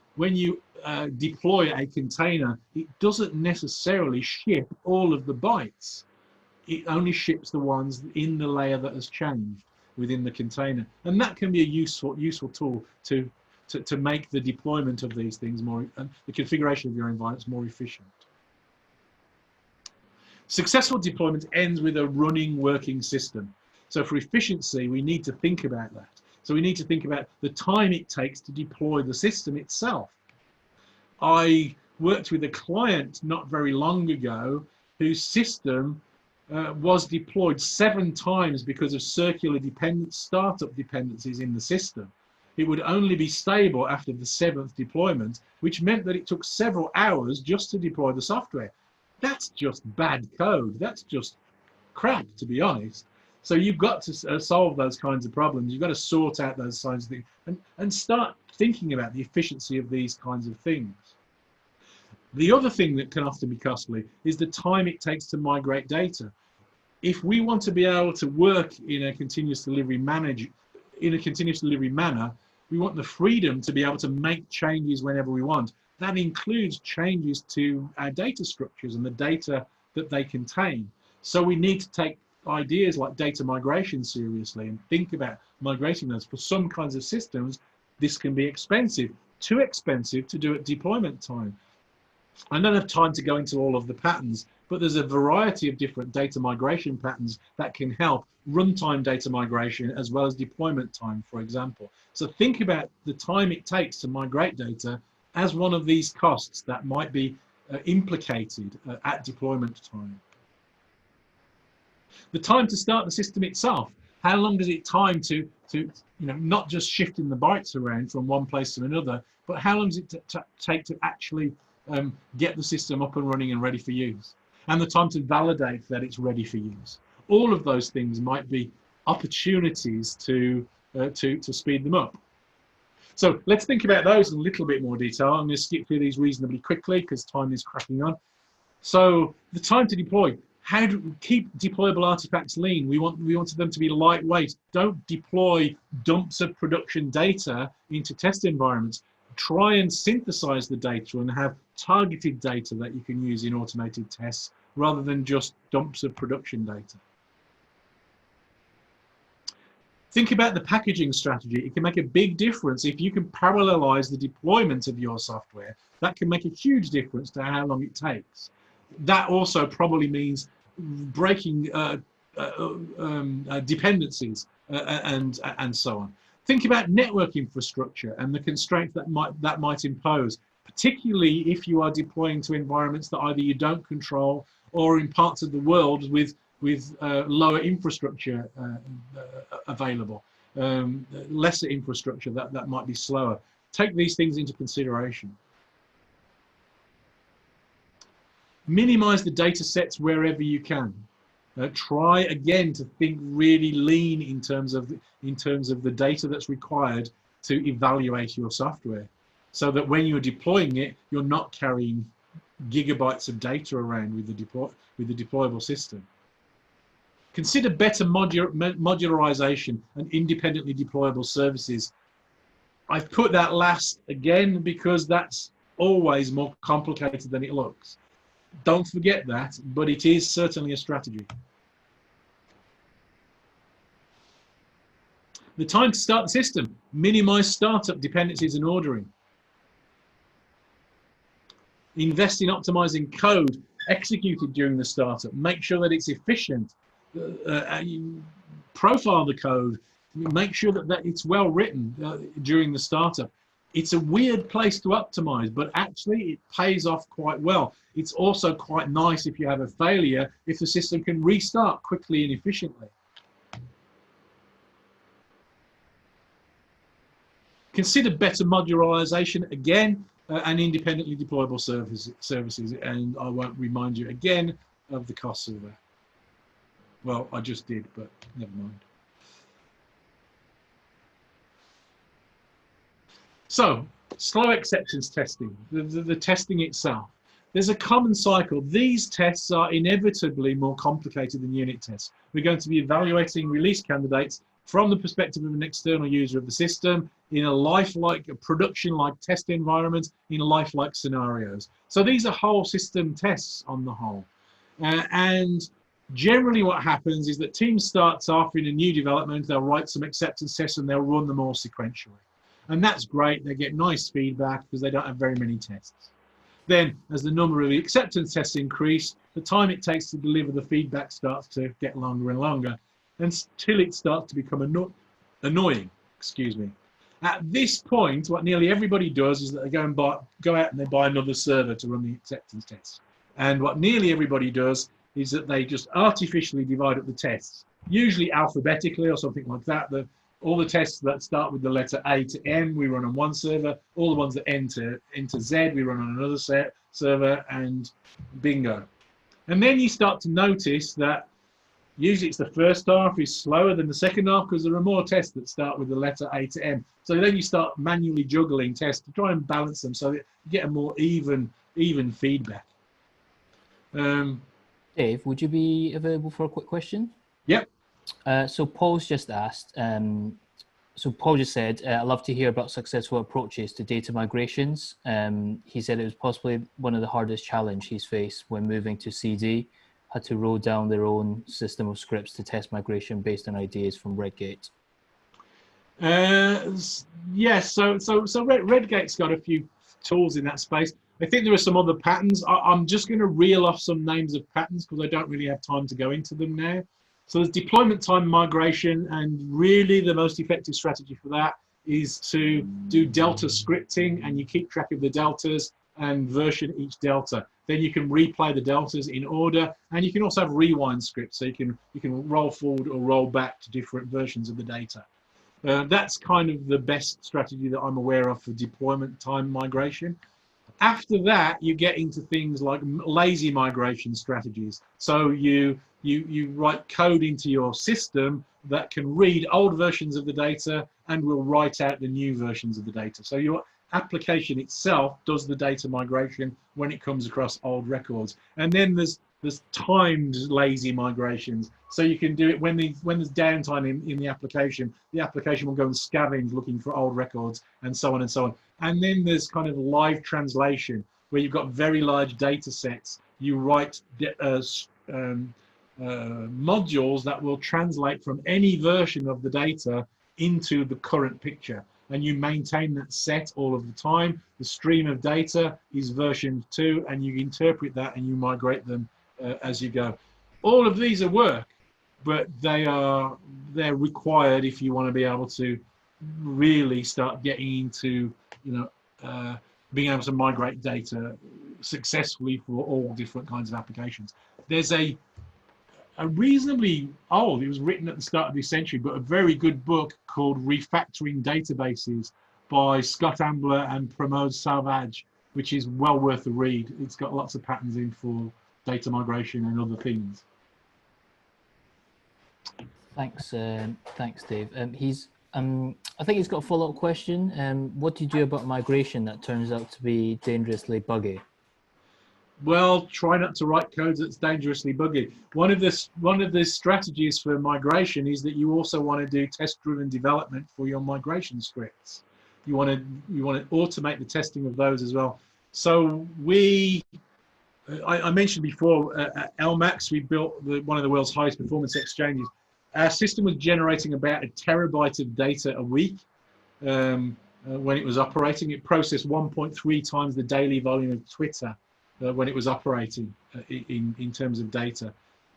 deploy a container, it doesn't necessarily ship all of the bytes. It only ships the ones in the layer that has changed within the container, and that can be a useful tool to make the deployment of these things more, and the configuration of your environments more efficient. Successful deployment ends with a running, working system. So for efficiency, we need to think about that. So we need to think about the time it takes to deploy the system itself. I worked with a client not very long ago whose system was deployed 7 times because of circular startup dependencies in the system. It would only be stable after the 7th deployment, which meant that it took several hours just to deploy the software. That's just bad code. That's just crap, to be honest. So you've got to solve those kinds of problems. You've got to sort out those kinds of things and start thinking about the efficiency of these kinds of things. The other thing that can often be costly is the time it takes to migrate data. If we want to be able to work in a continuous delivery manner, we want the freedom to be able to make changes whenever we want. That includes changes to our data structures and the data that they contain. So we need to take ideas like data migration seriously and think about migrating those. For some kinds of systems, this can be expensive, too expensive to do at deployment time. I don't have time to go into all of the patterns, but there's a variety of different data migration patterns that can help runtime data migration as well as deployment time, for example. So think about the time it takes to migrate data as one of these costs that might be implicated at deployment time. The time to start the system itself. How long does it time to not just shifting the bytes around from one place to another, but how long does it take to actually get the system up and running and ready for use? And the time to validate that it's ready for use. All of those things might be opportunities to speed them up. So let's think about those in a little bit more detail. I'm going to skip through these reasonably quickly because time is cracking on. So the time to deploy. How do we keep deployable artifacts lean? We wanted them to be lightweight. Don't deploy dumps of production data into test environments. Try and synthesize the data and have targeted data that you can use in automated tests rather than just dumps of production data. Think about the packaging strategy. It can make a big difference if you can parallelize the deployment of your software. That can make a huge difference to how long it takes. That also probably means breaking dependencies and so on. Think about network infrastructure and the constraints that might impose, particularly if you are deploying to environments that either you don't control or in parts of the world with lower infrastructure available, lesser infrastructure that might be slower. Take these things into consideration. Minimize the data sets wherever you can. Try again to think really lean in terms of the data that's required to evaluate your software, so that when you're deploying it, you're not carrying gigabytes of data around with the deployable system. Consider better modularization and independently deployable services. I've put that last again because that's always more complicated than it looks. Don't forget that, but it is certainly a strategy. The time to start the system. Minimize startup dependencies and ordering. Invest in optimizing code executed during the startup. Make sure that it's efficient. Profile the code. Make sure that it's well written during the startup. It's a weird place to optimize, but actually it pays off quite well. It's also quite nice if you have a failure, if the system can restart quickly and efficiently. Consider better modularization. Again, and independently deployable services. And I won't remind you again of the costs of that. Well, I just did, but never mind. So, slow acceptance testing, the testing itself. There's a common cycle. These tests are inevitably more complicated than unit tests. We're going to be evaluating release candidates from the perspective of an external user of the system in a lifelike, a production-like test environment, in lifelike scenarios. So these are whole system tests on the whole. And generally what happens is that team starts off in a new development, they'll write some acceptance tests and they'll run them all sequentially. And that's great, they get nice feedback because they don't have very many tests. Then, as the number of acceptance tests increase, the time it takes to deliver the feedback starts to get longer and longer, until it starts to become annoying. Excuse me. At this point, what nearly everybody does is that they go out and they buy another server to run the acceptance tests. And what nearly everybody does is that they just artificially divide up the tests, usually alphabetically or something like that. All the tests that start with the letter A to M, we run on one server. All the ones that end to Z, we run on another server, and bingo. And then you start to notice that usually it's the first half is slower than the second half because there are more tests that start with the letter A to M. So then you start manually juggling tests to try and balance them so that you get a more even feedback. Dave, would you be available for a quick question? Yep. So Paul's just asked, so Paul just said, I'd love to hear about successful approaches to data migrations. He said it was possibly one of the hardest challenges he's faced when moving to CD, had to roll down their own system of scripts to test migration based on ideas from Redgate. Yes, so Redgate's got a few tools in that space. I think there are some other patterns. I'm just going to reel off some names of patterns because I don't really have time to go into them now. So there's deployment time migration, and really the most effective strategy for that is to do delta scripting, and you keep track of the deltas and version each delta. Then you can replay the deltas in order, and you can also have rewind scripts, so you can roll forward or roll back to different versions of the data. That's kind of the best strategy that I'm aware of for deployment time migration. After that, you get into things like lazy migration strategies. So you write code into your system that can read old versions of the data and will write out the new versions of the data. So your application itself does the data migration when it comes across old records. And then there's timed lazy migrations. So you can do it when there's downtime in the application will go and scavenge looking for old records, and so on and so on. And then there's kind of live translation, where you've got very large data sets. You write modules that will translate from any version of the data into the current picture. And you maintain that set all of the time. The stream of data is version 2, and you interpret that and you migrate them as you go. All of these are work, but they're required if you want to be able to really start getting into being able to migrate data successfully for all different kinds of applications. There's a reasonably old, it was written at the start of this century, but a very good book called Refactoring Databases by Scott Ambler and Pramod Savage, which is well worth a read. It's got lots of patterns in for data migration and other things. Thanks, Dave. I think he's got a follow-up question. What do you do about migration that turns out to be dangerously buggy? Well, try not to write code that's dangerously buggy. One of the strategies for migration is that you also want to do test-driven development for your migration scripts. You want to automate the testing of those as well. So I mentioned before at LMAX we built one of the world's highest performance exchanges. Our system was generating about 1 terabyte of data a week when it was operating. It processed 1.3 times the daily volume of Twitter when it was operating in terms of data.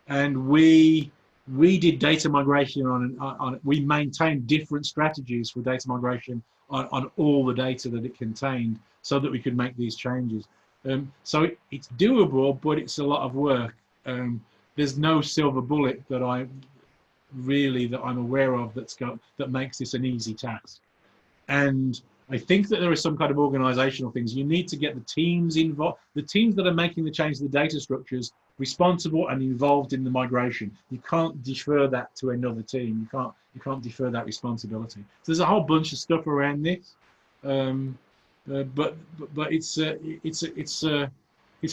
And we did data migration on we maintained different strategies for data migration on all the data that it contained so that we could make these changes. So it's doable, but it's a lot of work. There's no silver bullet that I'm aware of that makes this an easy task. And I think that there are some kind of organizational things. You need to get the teams involved, the teams that are making the change to the data structures, responsible and involved in the migration. You can't defer that to another team. You can't defer that responsibility. So there's a whole bunch of stuff around this, but it's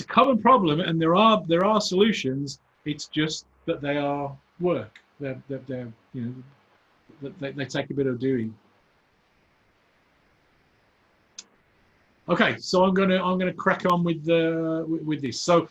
a common problem, and there are solutions. It's just that they are work. They're you know, they take a bit of doing. Okay, so I'm gonna crack on with this. So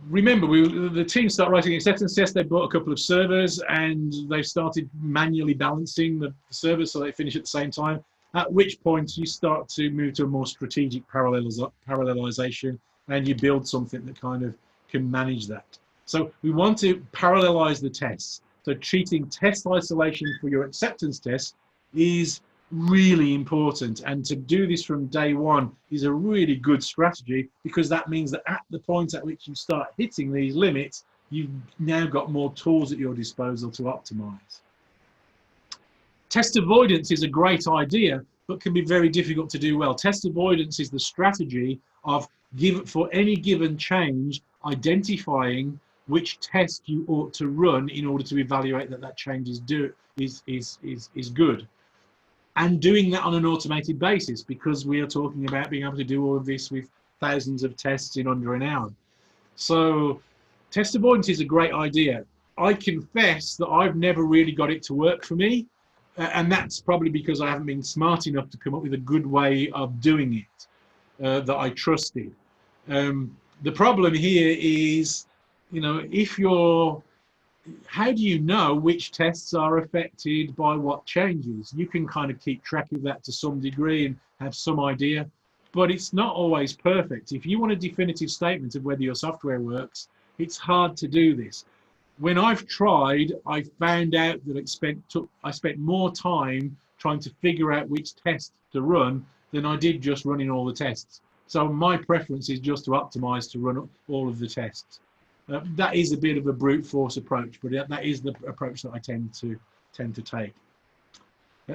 remember, the team start writing acceptance tests. They bought a couple of servers and they started manually balancing the servers so they finish at the same time. At which point you start to move to a more strategic parallelization, and you build something that kind of can manage that. So we want to parallelize the tests. So treating test isolation for your acceptance tests is really important, and to do this from day one is a really good strategy, because that means that at the point at which you start hitting these limits, you've now got more tools at your disposal to optimize. Test avoidance is a great idea, but can be very difficult to do well. Test avoidance is the strategy of, for any given change, identifying which test you ought to run in order to evaluate that change is good. And doing that on an automated basis, because we are talking about being able to do all of this with thousands of tests in under an hour. So test avoidance is a great idea. I confess that I've never really got it to work for me. And that's probably because I haven't been smart enough to come up with a good way of doing it that I trusted. The problem here is, you know, how do you know which tests are affected by what changes? You can kind of keep track of that to some degree and have some idea, but it's not always perfect. If you want a definitive statement of whether your software works, it's hard to do this. When I've tried, I found out that I spent more time trying to figure out which test to run than I did just running all the tests. So my preference is just to optimize to run all of the tests. That is a bit of a brute force approach, but that is the approach that I tend to take.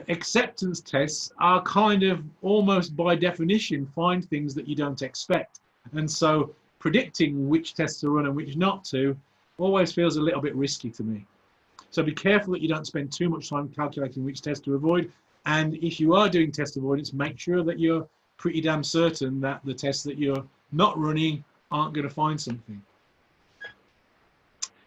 Acceptance tests are kind of almost by definition find things that you don't expect, and so predicting which tests to run and which not to always feels a little bit risky to me. So be careful that you don't spend too much time calculating which test to avoid, and if you are doing test avoidance, make sure that you're pretty damn certain that the tests that you're not running aren't going to find something.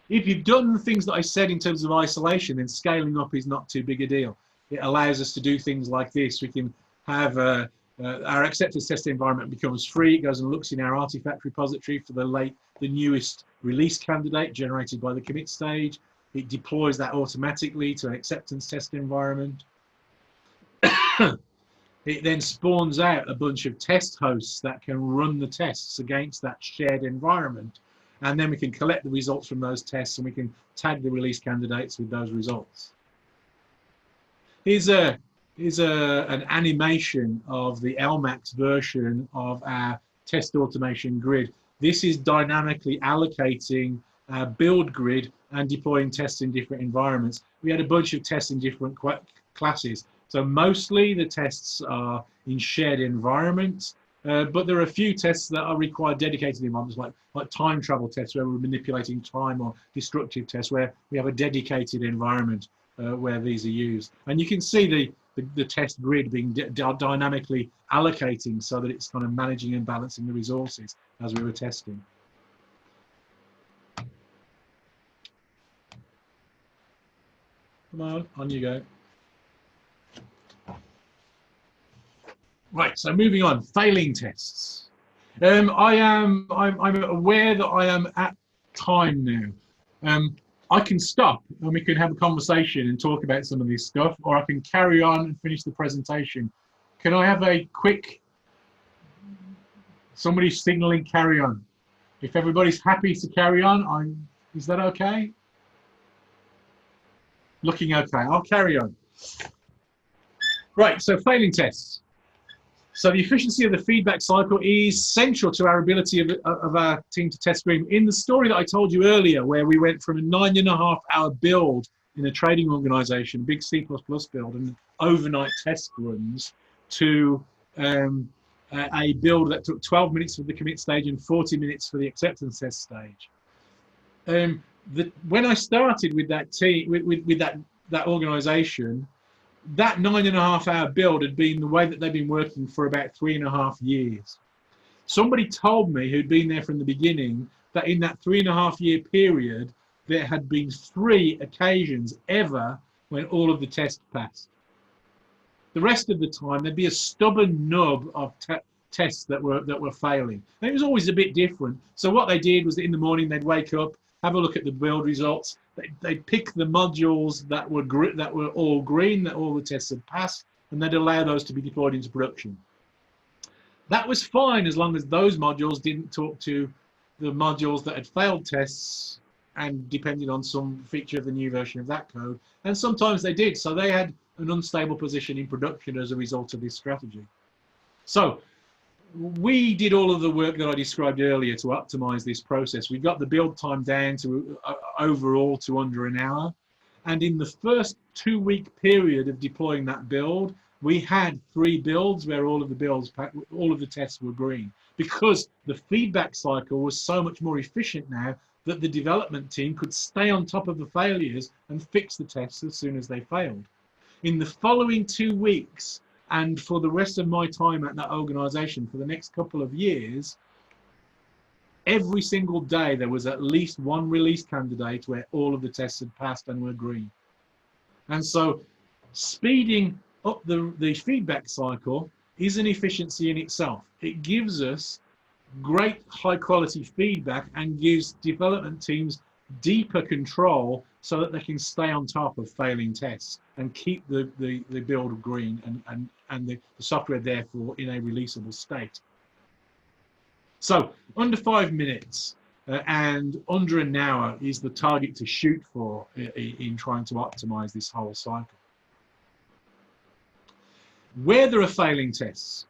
If you've done the things that I said in terms of isolation, then scaling up is not too big a deal. It allows us to do things like this. We can have our acceptance test environment becomes free. It goes and looks in our artifact repository for the newest release candidate generated by the commit stage. It deploys that automatically to an acceptance test environment. It then spawns out a bunch of test hosts that can run the tests against that shared environment. And then we can collect the results from those tests and we can tag the release candidates with those results. Here's an animation of the LMAX version of our test automation grid. This is dynamically allocating our build grid and deploying tests in different environments. We had a bunch of tests in different classes. So mostly the tests are in shared environments. But there are a few tests that are required dedicated environments, like time travel tests where we're manipulating time, or destructive tests where we have a dedicated environment where these are used. And you can see the test grid being dynamically allocating so that it's kind of managing and balancing the resources as we were testing. Come on you go. Right, so moving on, failing tests. I'm aware that I am at time now. I can stop and we can have a conversation and talk about some of this stuff, or I can carry on and finish the presentation. Can I have a quick, somebody signaling carry on? If everybody's happy to carry on, is that okay? Looking okay, I'll carry on. Right, so failing tests. So the efficiency of the feedback cycle is central to our ability of our team to test Scream. In the story that I told you earlier, where we went from a 9.5-hour build in a trading organization, big C++ build, and overnight test runs, to a build that took 12 minutes for the commit stage and 40 minutes for the acceptance test stage. When I started with that team, with that organization, that 9.5-hour build had been the way that they've been working for about 3.5 years. Somebody told me, who'd been there from the beginning, that in that 3.5-year period, there had been 3 occasions ever when all of the tests passed. The rest of the time, there'd be a stubborn nub of tests that were failing. And it was always a bit different. So what they did was that in the morning, they'd wake up, have a look at the build results. They'd pick the modules that were all green, that all the tests had passed, and they'd allow those to be deployed into production. That was fine as long as those modules didn't talk to the modules that had failed tests and depended on some feature of the new version of that code. And sometimes they did. So they had an unstable position in production as a result of this strategy. So we did all of the work that I described earlier to optimize this process. We got the build time down to overall to under an hour. And in the first 2-week period of deploying that build, we had 3 builds where all of the tests were green, because the feedback cycle was so much more efficient now that the development team could stay on top of the failures and fix the tests as soon as they failed. In the following 2 weeks, and for the rest of my time at that organization for the next couple of years, every single day there was at least one release candidate where all of the tests had passed and were green. And so speeding up the feedback cycle is an efficiency in itself. It gives us great high quality feedback and gives development teams deeper control so that they can stay on top of failing tests and keep the build green and the software therefore in a releasable state. So under 5 minutes and under an hour is the target to shoot for in trying to optimize this whole cycle. Where there are failing tests,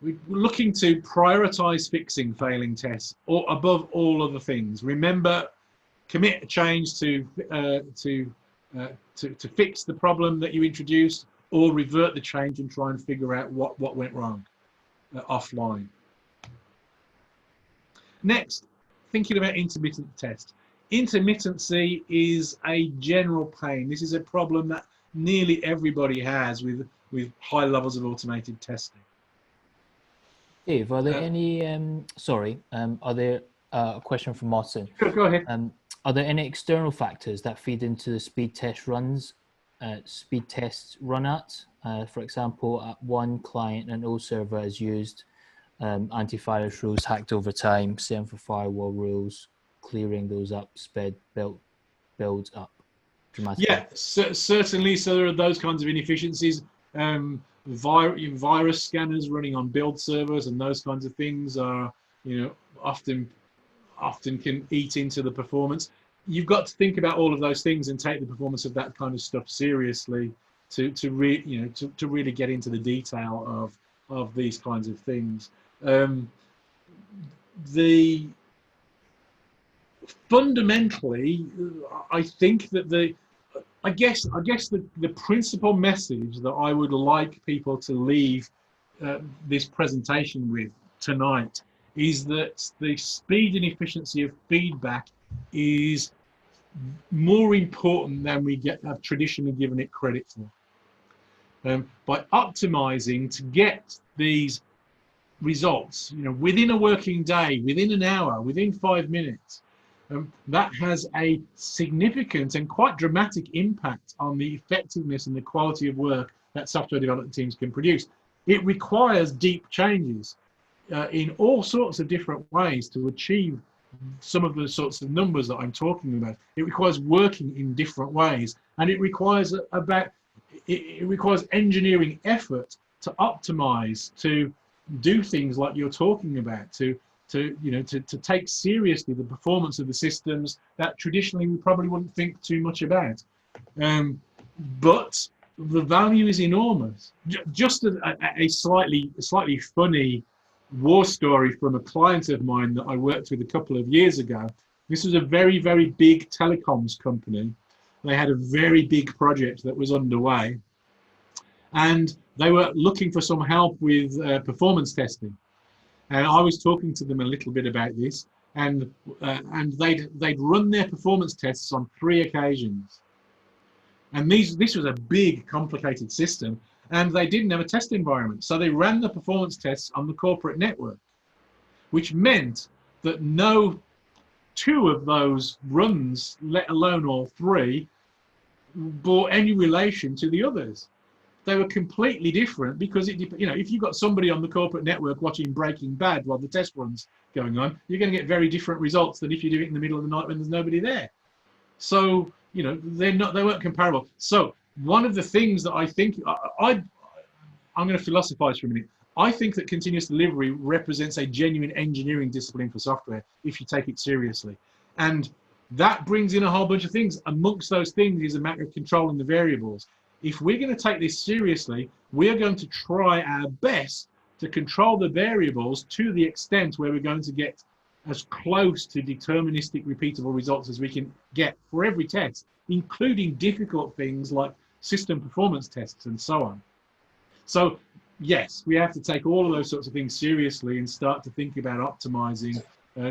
we're looking to prioritize fixing failing tests or above all other things. Remember, commit a change to fix the problem that you introduced, or revert the change and try and figure out what went wrong offline. Next, thinking about intermittent test. Intermittency is a general pain. This is a problem that nearly everybody has with high levels of automated testing. Dave, are there any, are there, a question from Martin. Sure, go ahead. Are there any external factors that feed into the speed tests run at? For example, at one client, an old server is used, antivirus rules hacked over time, same for firewall rules, clearing those up, sped builds up dramatically. Yeah, certainly. So there are those kinds of inefficiencies. Virus scanners running on build servers and those kinds of things are, often can eat into the performance. You've got to think about all of those things and take the performance of that kind of stuff seriously to really get into the detail of these kinds of things. Fundamentally, I think that the principal message that I would like people to leave this presentation with tonight is that the speed and efficiency of feedback is more important than we have traditionally given it credit for. By optimizing to get these results, within a working day, within an hour, within 5 minutes, that has a significant and quite dramatic impact on the effectiveness and the quality of work that software development teams can produce. It requires deep changes in all sorts of different ways to achieve some of the sorts of numbers that I'm talking about. It requires working in different ways, and it requires engineering effort to optimize, to do things like you're talking about, to take seriously the performance of the systems that traditionally we probably wouldn't think too much about. But the value is enormous. Just a slightly funny war story from a client of mine that I worked with a couple of years ago. This was a very, very big telecoms company. They had a very big project that was underway. And they were looking for some help with performance testing. And I was talking to them a little bit about this, and they'd run their performance tests on 3 occasions. And this was a big, complicated system, and they didn't have a test environment. So they ran the performance tests on the corporate network, which meant that no 2 of those runs, let alone all 3, bore any relation to the others. They were completely different because if you've got somebody on the corporate network watching Breaking Bad while the test run's going on, you're going to get very different results than if you do it in the middle of the night when there's nobody there. So they weren't comparable. So one of the things that I think I'm going to philosophize for a minute. I think that continuous delivery represents a genuine engineering discipline for software if you take it seriously, and that brings in a whole bunch of things. Amongst those things is a matter of controlling the variables. If we're going to take this seriously, we're going to try our best to control the variables to the extent where we're going to get as close to deterministic repeatable results as we can get for every test, including difficult things like system performance tests and so on. So yes, we have to take all of those sorts of things seriously and start to think about optimizing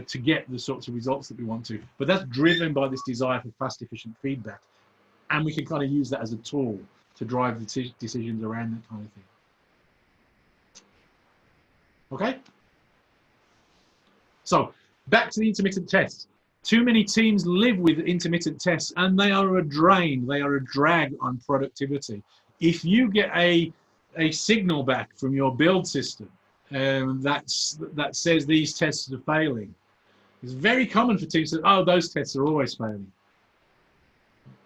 to get the sorts of results that we want to. But that's driven by this desire for fast, efficient feedback. And we can kind of use that as a tool to drive the decisions around that kind of thing. Okay? So back to the intermittent tests. Too many teams live with intermittent tests, and they are a drain. They are a drag on productivity. If you get a signal back from your build system that says these tests are failing, it's very common for teams to say, oh, those tests are always failing.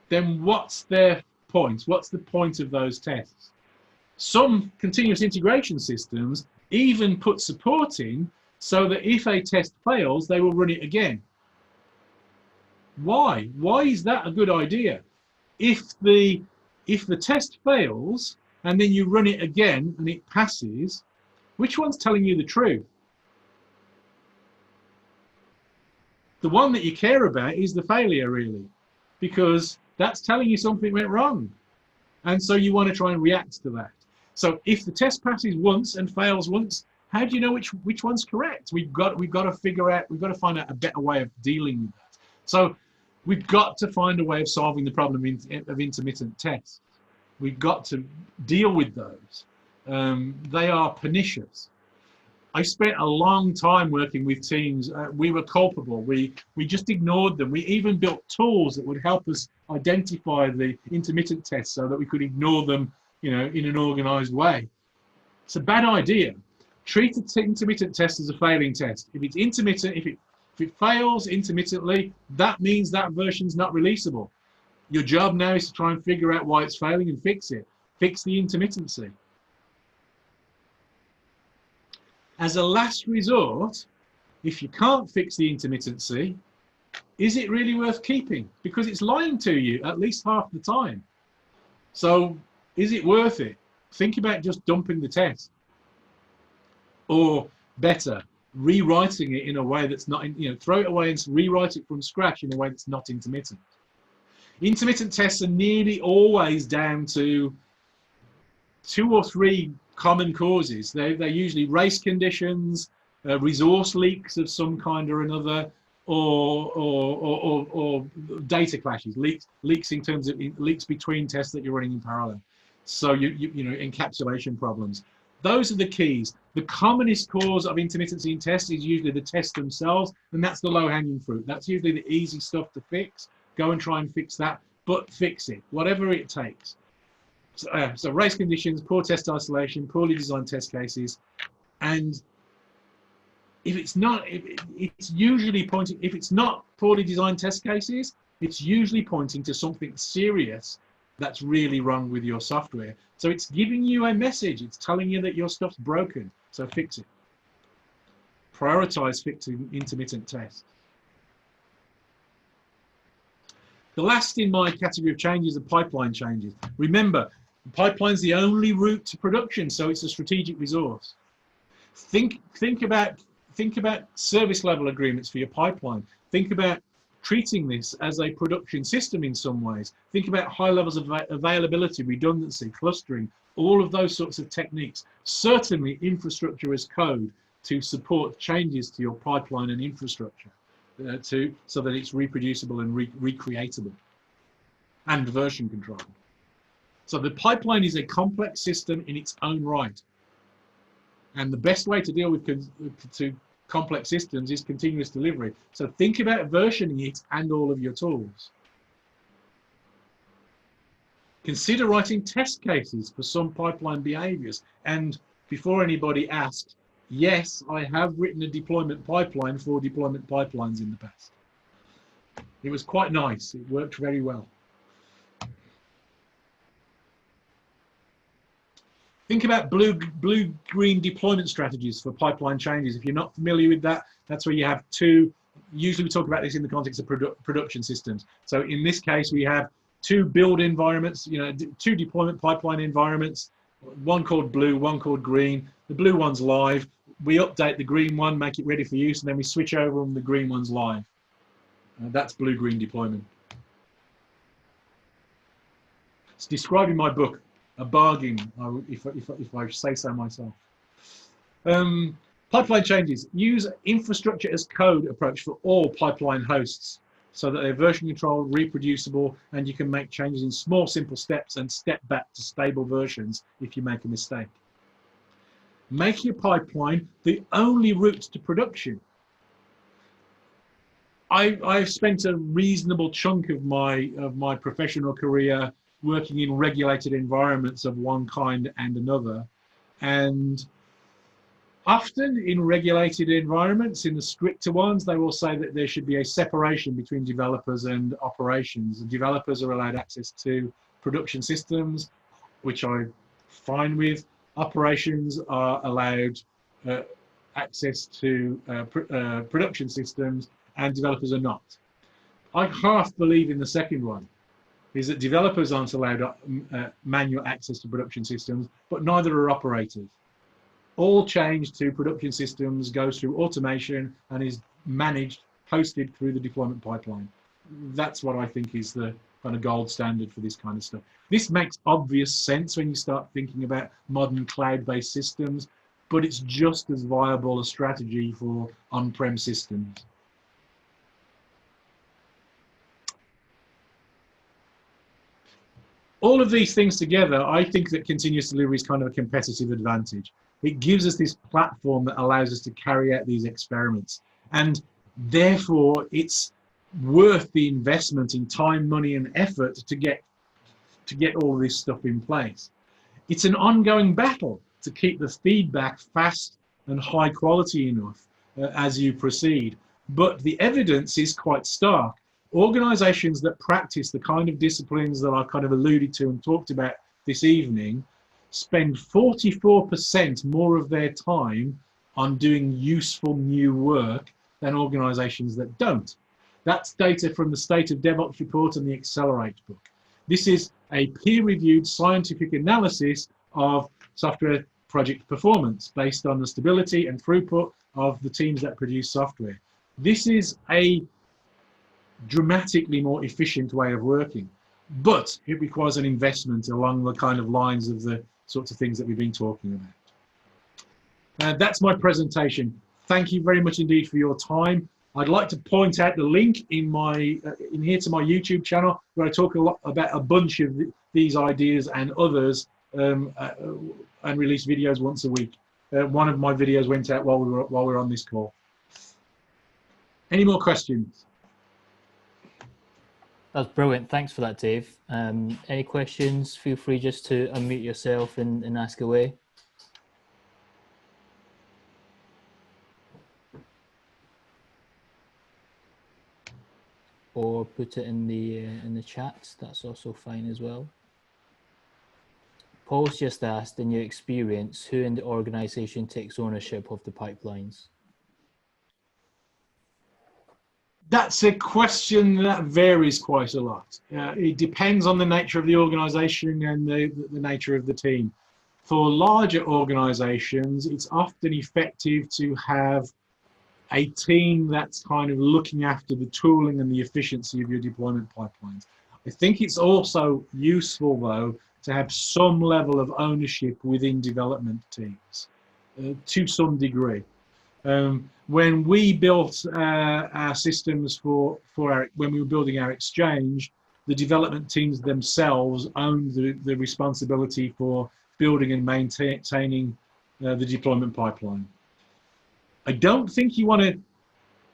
Then what's their point? What's the point of those tests? Some continuous integration systems even put support in so that if a test fails, they will run it again. Why? Why is that a good idea? If the test fails and then you run it again and it passes, which one's telling you the truth? The one that you care about is the failure, really, because that's telling you something went wrong. And so you want to try and react to that. So if the test passes once and fails once, how do you know which one's correct? We've got to figure out, we've got to find out a better way of dealing with that. So we've got to find a way of solving the problem of intermittent tests. We've got to deal with those. They are pernicious. I spent a long time working with teams. We were culpable. We just ignored them. We even built tools that would help us identify the intermittent tests so that we could ignore them, in an organized way. It's a bad idea. Treat the intermittent test as a failing test. If it's intermittent, if it fails intermittently, that means that version's not releasable. Your job now is to try and figure out why it's failing and fix it. Fix the intermittency. As a last resort, if you can't fix the intermittency, is it really worth keeping? Because it's lying to you at least half the time. So is it worth it? Think about just dumping the test. Or better, rewriting it in a way that's not, throw it away and rewrite it from scratch in a way that's not intermittent. Intermittent tests are nearly always down to 2 or 3 common causes. They're usually race conditions, resource leaks of some kind or another, or data clashes, leaks in terms of leaks between tests that you're running in parallel. So encapsulation problems. Those are the keys. The commonest cause of intermittency in tests is usually the tests themselves, and that's the low-hanging fruit. That's usually the easy stuff to fix. Go and try and fix that, but fix it, whatever it takes. So race conditions, poor test isolation, poorly designed test cases, and if it's not, it's usually pointing. If it's not poorly designed test cases, it's usually pointing to something serious that's really wrong with your software. So it's giving you a message. It's telling you that your stuff's broken. So fix it. Prioritize fixing intermittent tests. The last in my category of changes are pipeline changes. Remember, the pipeline's the only route to production, so it's a strategic resource. Think about service level agreements for your pipeline. Think about treating this as a production system in some ways. Think about high levels of availability, redundancy, clustering, all of those sorts of techniques. Certainly infrastructure as code to support changes to your pipeline and infrastructure so that it's reproducible and recreatable, and version control. So the pipeline is a complex system in its own right. And the best way to deal with complex systems is continuous delivery. So think about versioning it and all of your tools. Consider writing test cases for some pipeline behaviors. And before anybody asks, yes, I have written a deployment pipeline for deployment pipelines in the past. It was quite nice. It worked very well. Think about blue-green deployment strategies for pipeline changes. If you're not familiar with that, that's where you have two. Usually we talk about this in the context of production systems. So in this case, we have two build environments, two deployment pipeline environments, one called blue, one called green. The blue one's live. We update the green one, make it ready for use, and then we switch over and the green one's live. That's blue-green deployment. It's described in my book, a bargain, if I say so myself. Pipeline changes. Use infrastructure as code approach for all pipeline hosts so that they're version controlled, reproducible, and you can make changes in small, simple steps and step back to stable versions if you make a mistake. Make your pipeline the only route to production. I've spent a reasonable chunk of my professional career working in regulated environments of one kind and another. And often in regulated environments, in the stricter ones, they will say that there should be a separation between developers and operations. The developers are allowed access to production systems, which I'm fine with. Operations are allowed access to production systems, and developers are not. I half believe in the second one, is that developers aren't allowed manual access to production systems, but neither are operators. All change to production systems goes through automation and is managed, hosted through the deployment pipeline. That's what I think is the kind of gold standard for this kind of stuff. This makes obvious sense when you start thinking about modern cloud-based systems, but it's just as viable a strategy for on-prem systems. All of these things together, I think that continuous delivery is kind of a competitive advantage. It gives us this platform that allows us to carry out these experiments. And therefore, it's worth the investment in time, money, and effort to get all of this stuff in place. It's an ongoing battle to keep the feedback fast and high quality enough as you proceed. But the evidence is quite stark. Organizations that practice the kind of disciplines that I kind of alluded to and talked about this evening spend 44% more of their time on doing useful new work than organizations that don't. That's data from the State of DevOps report and the Accelerate book. This is a peer-reviewed scientific analysis of software project performance based on the stability and throughput of the teams that produce software. This is a dramatically more efficient way of working, but it requires an investment along the kind of lines of the sorts of things that we've been talking about. That's my presentation. Thank you very much indeed for your time. I'd like to point out the link in here to my YouTube channel, where I talk a lot about a bunch of these ideas and others, and release videos once a week. One of my videos went out while we were on this call. Any more questions? That's brilliant. Thanks for that, Dave. Any questions? Feel free just to unmute yourself and ask away. Or put it in the chat. That's also fine as well. Paul's just asked, in your experience, who in the organization takes ownership of the pipelines? That's a question that varies quite a lot. It depends on the nature of the organization and the nature of the team. For larger organizations, it's often effective to have a team that's kind of looking after the tooling and the efficiency of your deployment pipelines. I think it's also useful, though, to have some level of ownership within development teams to some degree. When we built our systems when we were building our exchange, the development teams themselves owned the responsibility for building and maintaining the deployment pipeline. I don't think you want to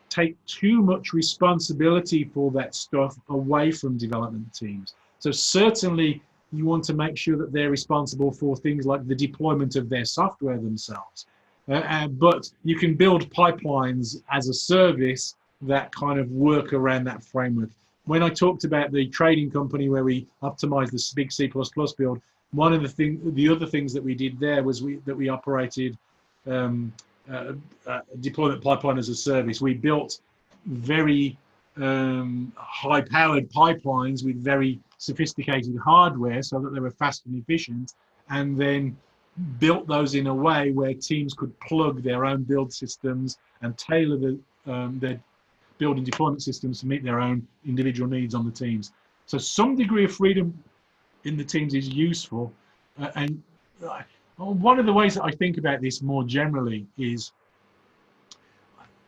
take too much responsibility for that stuff away from development teams. So certainly you want to make sure that they're responsible for things like the deployment of their software themselves. But you can build pipelines as a service that kind of work around that framework. When I talked about the trading company where we optimized the big C++ build, one of the other things that we did there was that we operated deployment pipeline as a service. We built very high-powered pipelines with very sophisticated hardware so that they were fast and efficient, and then built those in a way where teams could plug their own build systems and tailor their build and deployment systems to meet their own individual needs on the teams. So some degree of freedom in the teams is useful. And one of the ways that I think about this more generally is,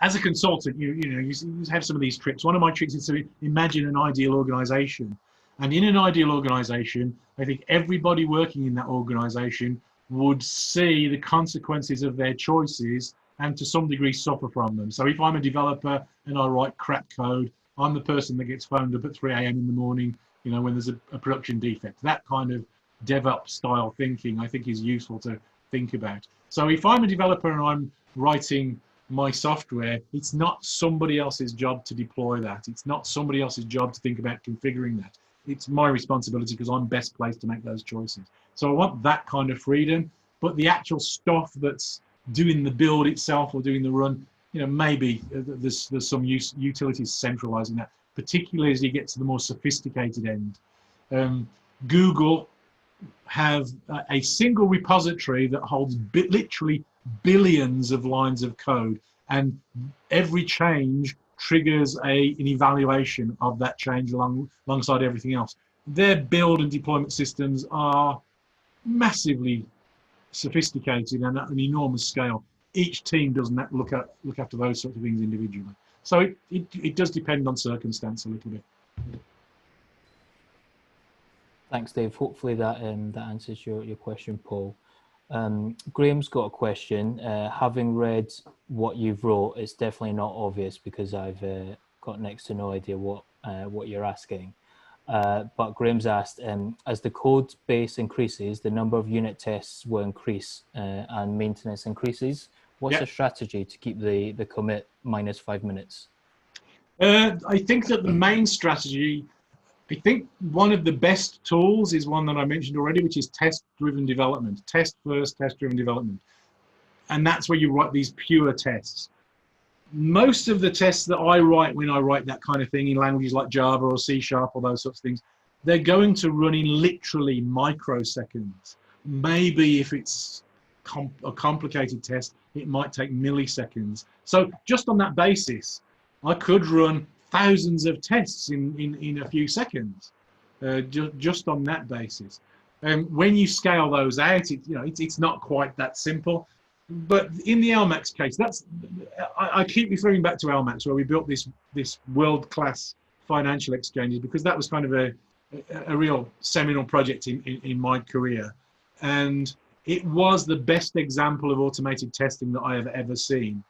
as a consultant, you have some of these tricks. One of my tricks is to imagine an ideal organization. And in an ideal organization, I think everybody working in that organization would see the consequences of their choices and to some degree suffer from them. So if I'm a developer and I write crap code, I'm the person that gets phoned up at 3 a.m. in the morning, when there's a production defect. That kind of DevOps style thinking, I think, is useful to think about. So if I'm a developer and I'm writing my software, it's not somebody else's job to deploy that. It's not somebody else's job to think about configuring that. It's my responsibility because I'm best placed to make those choices. So I want that kind of freedom, but the actual stuff that's doing the build itself or doing the run, maybe there's some utilities centralizing that, particularly as you get to the more sophisticated end. Google have a single repository that holds literally billions of lines of code, and every change triggers an evaluation of that change alongside everything else. Their build and deployment systems are massively sophisticated and at an enormous scale. Each team doesn't look after those sorts of things individually. So it does depend on circumstance a little bit. Thanks, Dave. Hopefully that answers your question, Paul. Graham's got a question. Having read what you've wrote, it's definitely not obvious because I've got next to no idea what you're asking. But Graham's asked, as the code base increases, the number of unit tests will increase and maintenance increases. What's the strategy to keep the commit minus 5 minutes? I think that the main strategy, I think one of the best tools is one that I mentioned already, which is test-driven development. Test first, test-driven development. And that's where you write these pure tests. Most of the tests that I write when I write that kind of thing in languages like Java or C# or those sorts of things, they're going to run in literally microseconds. Maybe if it's a complicated test, it might take milliseconds. So just on that basis, I could run thousands of tests in a few seconds, just on that basis. When you scale those out, it's not quite that simple. But in the LMAX case, I keep referring back to LMAX, where we built this world-class financial exchanges, because that was kind of a real seminal project in my career. And it was the best example of automated testing that I have ever seen.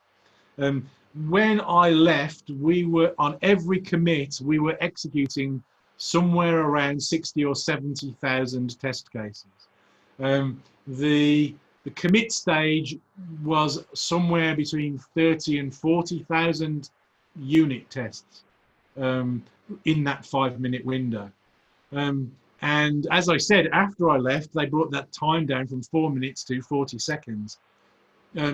When I left, we were on every commit, we were executing somewhere around 60 or 70,000 test cases. The commit stage was somewhere between 30 and 40,000 unit tests in that 5-minute window. And as I said, after I left, they brought that time down from 4 minutes to 40 seconds.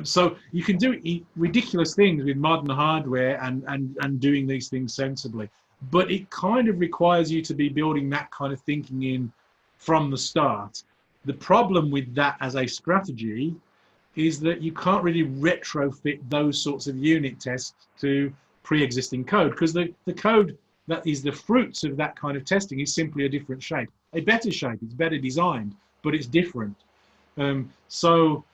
So you can do ridiculous things with modern hardware and doing these things sensibly. But it kind of requires you to be building that kind of thinking in from the start. The problem with that as a strategy is that you can't really retrofit those sorts of unit tests to pre-existing code, because the code that is the fruits of that kind of testing is simply a different shape, a better shape. It's better designed, but it's different. So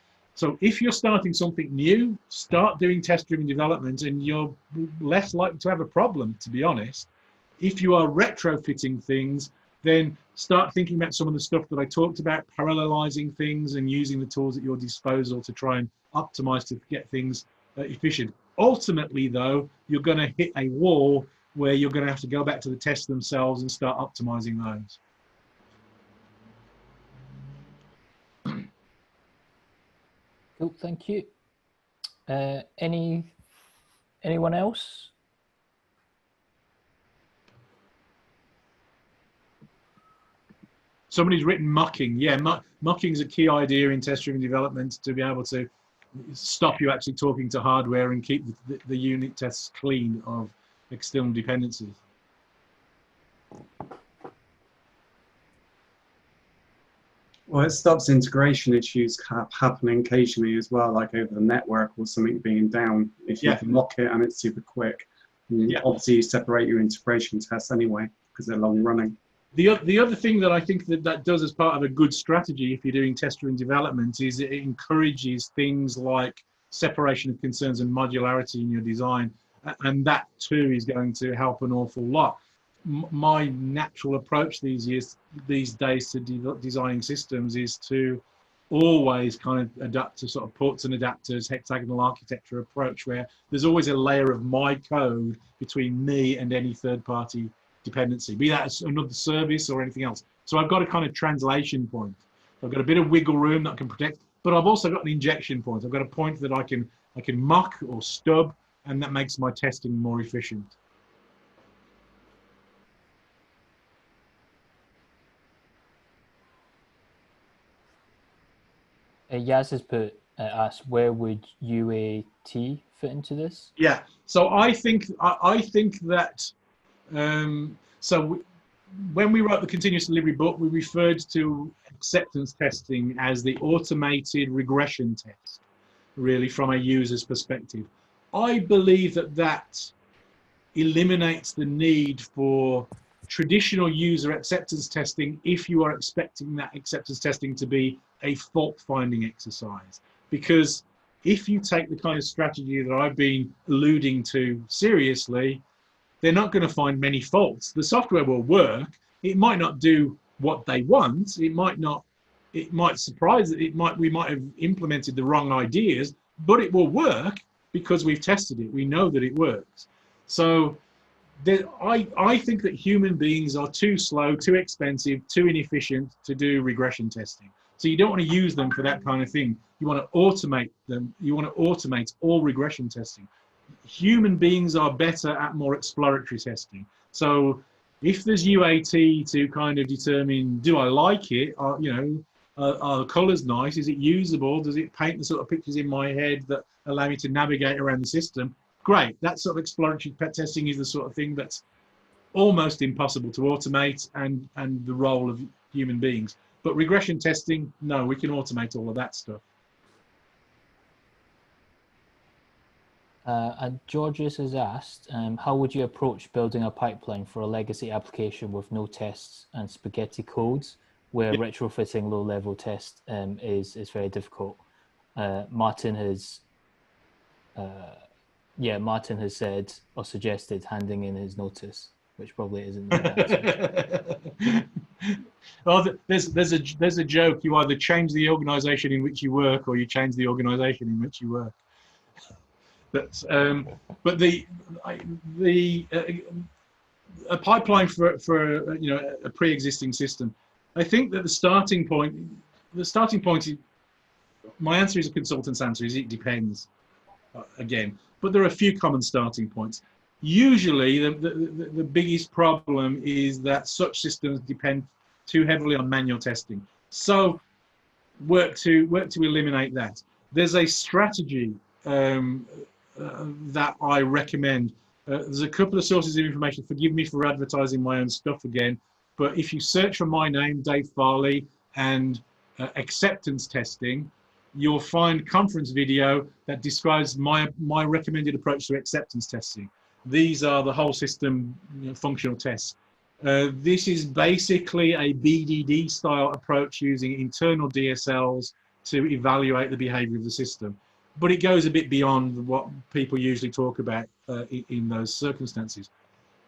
if you're starting something new, start doing test-driven development, and you're less likely to have a problem, to be honest. If you are retrofitting things, then start thinking about some of the stuff that I talked about, parallelizing things and using the tools at your disposal to try and optimize to get things efficient. Ultimately, though, you're going to hit a wall where you're going to have to go back to the tests themselves and start optimizing those. Cool, thank you. Anyone else? Somebody's written mucking. Yeah, mucking is a key idea in test-driven development to be able to stop you actually talking to hardware and keep the unit tests clean of external dependencies. Well, it stops integration issues happening occasionally as well, like over the network or something being down. If you can lock it and it's super quick, and obviously you separate your integration tests anyway because they're long running. The other thing that I think that does as part of a good strategy if you're doing test-driven development is it encourages things like separation of concerns and modularity in your design, and that too is going to help an awful lot. My natural approach these days to designing systems is to always kind of adapt to sort of ports and adapters, hexagonal architecture approach, where there's always a layer of my code between me and any third-party dependency, be that another service or anything else. So I've got a kind of translation point. I've got a bit of wiggle room that I can protect, but I've also got an injection point. I've got a point that I can mock or stub, and that makes my testing more efficient. Yaz has asked, where would UAT fit into this? Yeah, so I think that so when we wrote the continuous delivery book, we referred to acceptance testing as the automated regression test, really, from a user's perspective. I believe that eliminates the need for traditional user acceptance testing if you are expecting that acceptance testing to be a fault-finding exercise. Because if you take the kind of strategy that I've been alluding to seriously, they're not going to find many faults. The software will work. It might not do what they want. It might surprise that we might have implemented the wrong ideas, but it will work because we've tested it. We know that it works. So I think that human beings are too slow, too expensive, too inefficient to do regression testing. So you don't want to use them for that kind of thing. You want to automate them. You want to automate all regression testing. Human beings are better at more exploratory testing. So if there's UAT to kind of determine, do I like it? Are the colors nice? Is it usable? Does it paint the sort of pictures in my head that allow me to navigate around the system? Great. That sort of exploratory testing is the sort of thing that's almost impossible to automate and the role of human beings. But regression testing, no, we can automate all of that stuff. And Georges has asked, how would you approach building a pipeline for a legacy application with no tests and spaghetti codes, where retrofitting low-level tests is very difficult? Martin has said or suggested handing in his notice, which probably isn't the answer. Well, there's a joke. You either change the organization in which you work, or you change the organization in which you work. That's but a pipeline for a pre-existing system. I think that the starting point is, my answer is a consultant's answer, is it depends again. But there are a few common starting points. Usually the biggest problem is that such systems depend too heavily on manual testing. So work to eliminate that. There's a strategy that I recommend. There's a couple of sources of information. Forgive me for advertising my own stuff again, but if you search for my name, Dave Farley, and acceptance testing, you'll find conference video that describes my recommended approach to acceptance testing. These are the whole system functional tests. This is basically a BDD style approach using internal DSLs to evaluate the behavior of the system. But it goes a bit beyond what people usually talk about in those circumstances.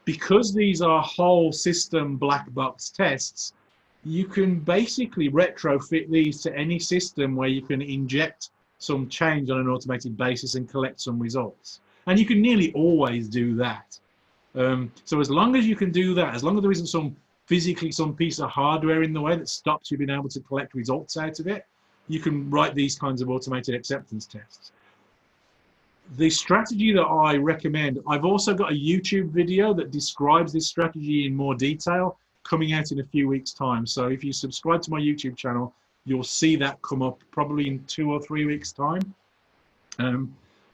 Because these are whole system black box tests, you can basically retrofit these to any system where you can inject some change on an automated basis and collect some results. And you can nearly always do that. So as long as you can do that, as long as there isn't some piece of hardware in the way that stops you being able to collect results out of it, you can write these kinds of automated acceptance tests. The strategy that I recommend, I've also got a YouTube video that describes this strategy in more detail, coming out in a few weeks' time. So if you subscribe to my YouTube channel, you'll see that come up probably in 2 or 3 weeks' time,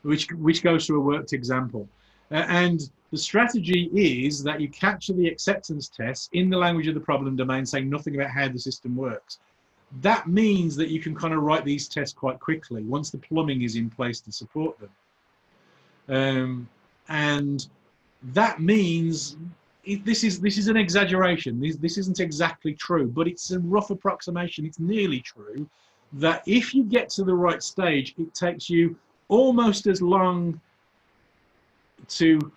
which goes through a worked example. And the strategy is that you capture the acceptance tests in the language of the problem domain, saying nothing about how the system works. That means that you can kind of write these tests quite quickly once the plumbing is in place to support them. And that means this is an exaggeration. This isn't exactly true, but it's a rough approximation. It's nearly true that if you get to the right stage, it takes you almost as long to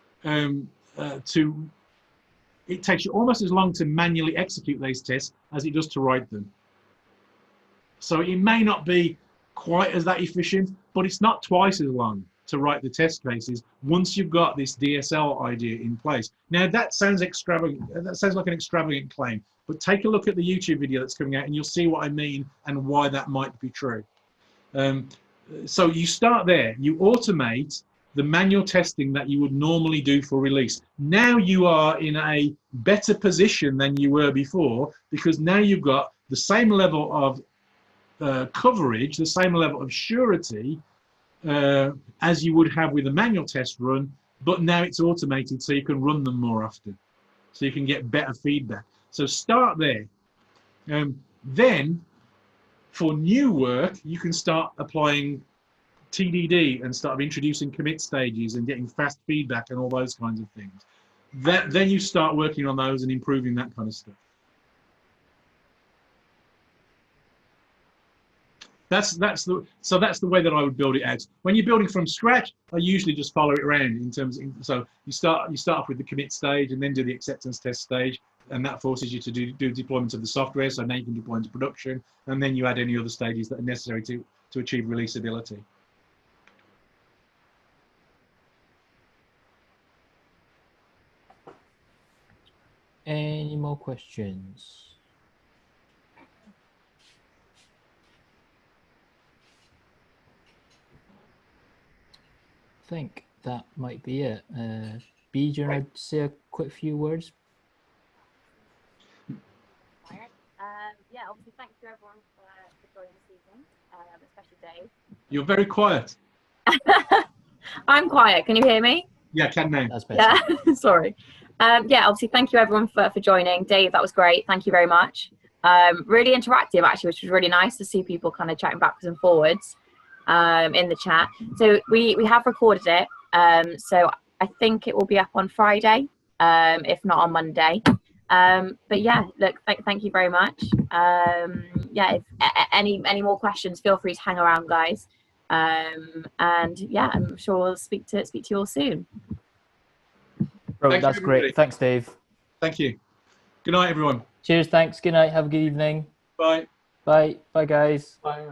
manually execute these tests as it does to write them. So it may not be quite as that efficient, but it's not twice as long to write the test cases once you've got this DSL idea in place. Now that sounds extravagant. That sounds like an extravagant claim, but take a look at the YouTube video that's coming out and you'll see what I mean and why that might be true. So you start there, you automate the manual testing that you would normally do for release. Now you are in a better position than you were before, because now you've got the same level of coverage, the same level of surety as you would have with a manual test run, but now it's automated so you can run them more often, so you can get better feedback. So start there. Then for new work, you can start applying TDD and start introducing commit stages and getting fast feedback and all those kinds of things. Then you start working on those and improving that kind of stuff. That's the way that I would build it out. When you're building from scratch, I usually just follow it around in terms of, so you start off with the commit stage and then do the acceptance test stage, and that forces you to do deployment of the software, so now you can deploy into production, and then you add any other stages that are necessary to achieve releasability. Any more questions? I think that might be it. B, do you want to say a quick few words? Yeah, obviously, thank you everyone for joining this evening, especially Dave. You're very quiet. I'm quiet. Can you hear me? Yeah, can now. That's better. Yeah, sorry. Yeah, obviously, thank you everyone for joining. Dave, that was great. Thank you very much. Really interactive, actually, which was really nice to see people kind of chatting backwards and forwards in the chat. So we have recorded it. So I think it will be up on Friday, if not on Monday. But yeah, look, thank you very much. Yeah, if any more questions, feel free to hang around, guys. And yeah, I'm sure we'll speak to you all soon. Bro, that's great. Thanks, Dave. Thank you. Good night, everyone. Cheers. Thanks. Good night. Have a good evening. Bye. Bye. Bye, guys. Bye.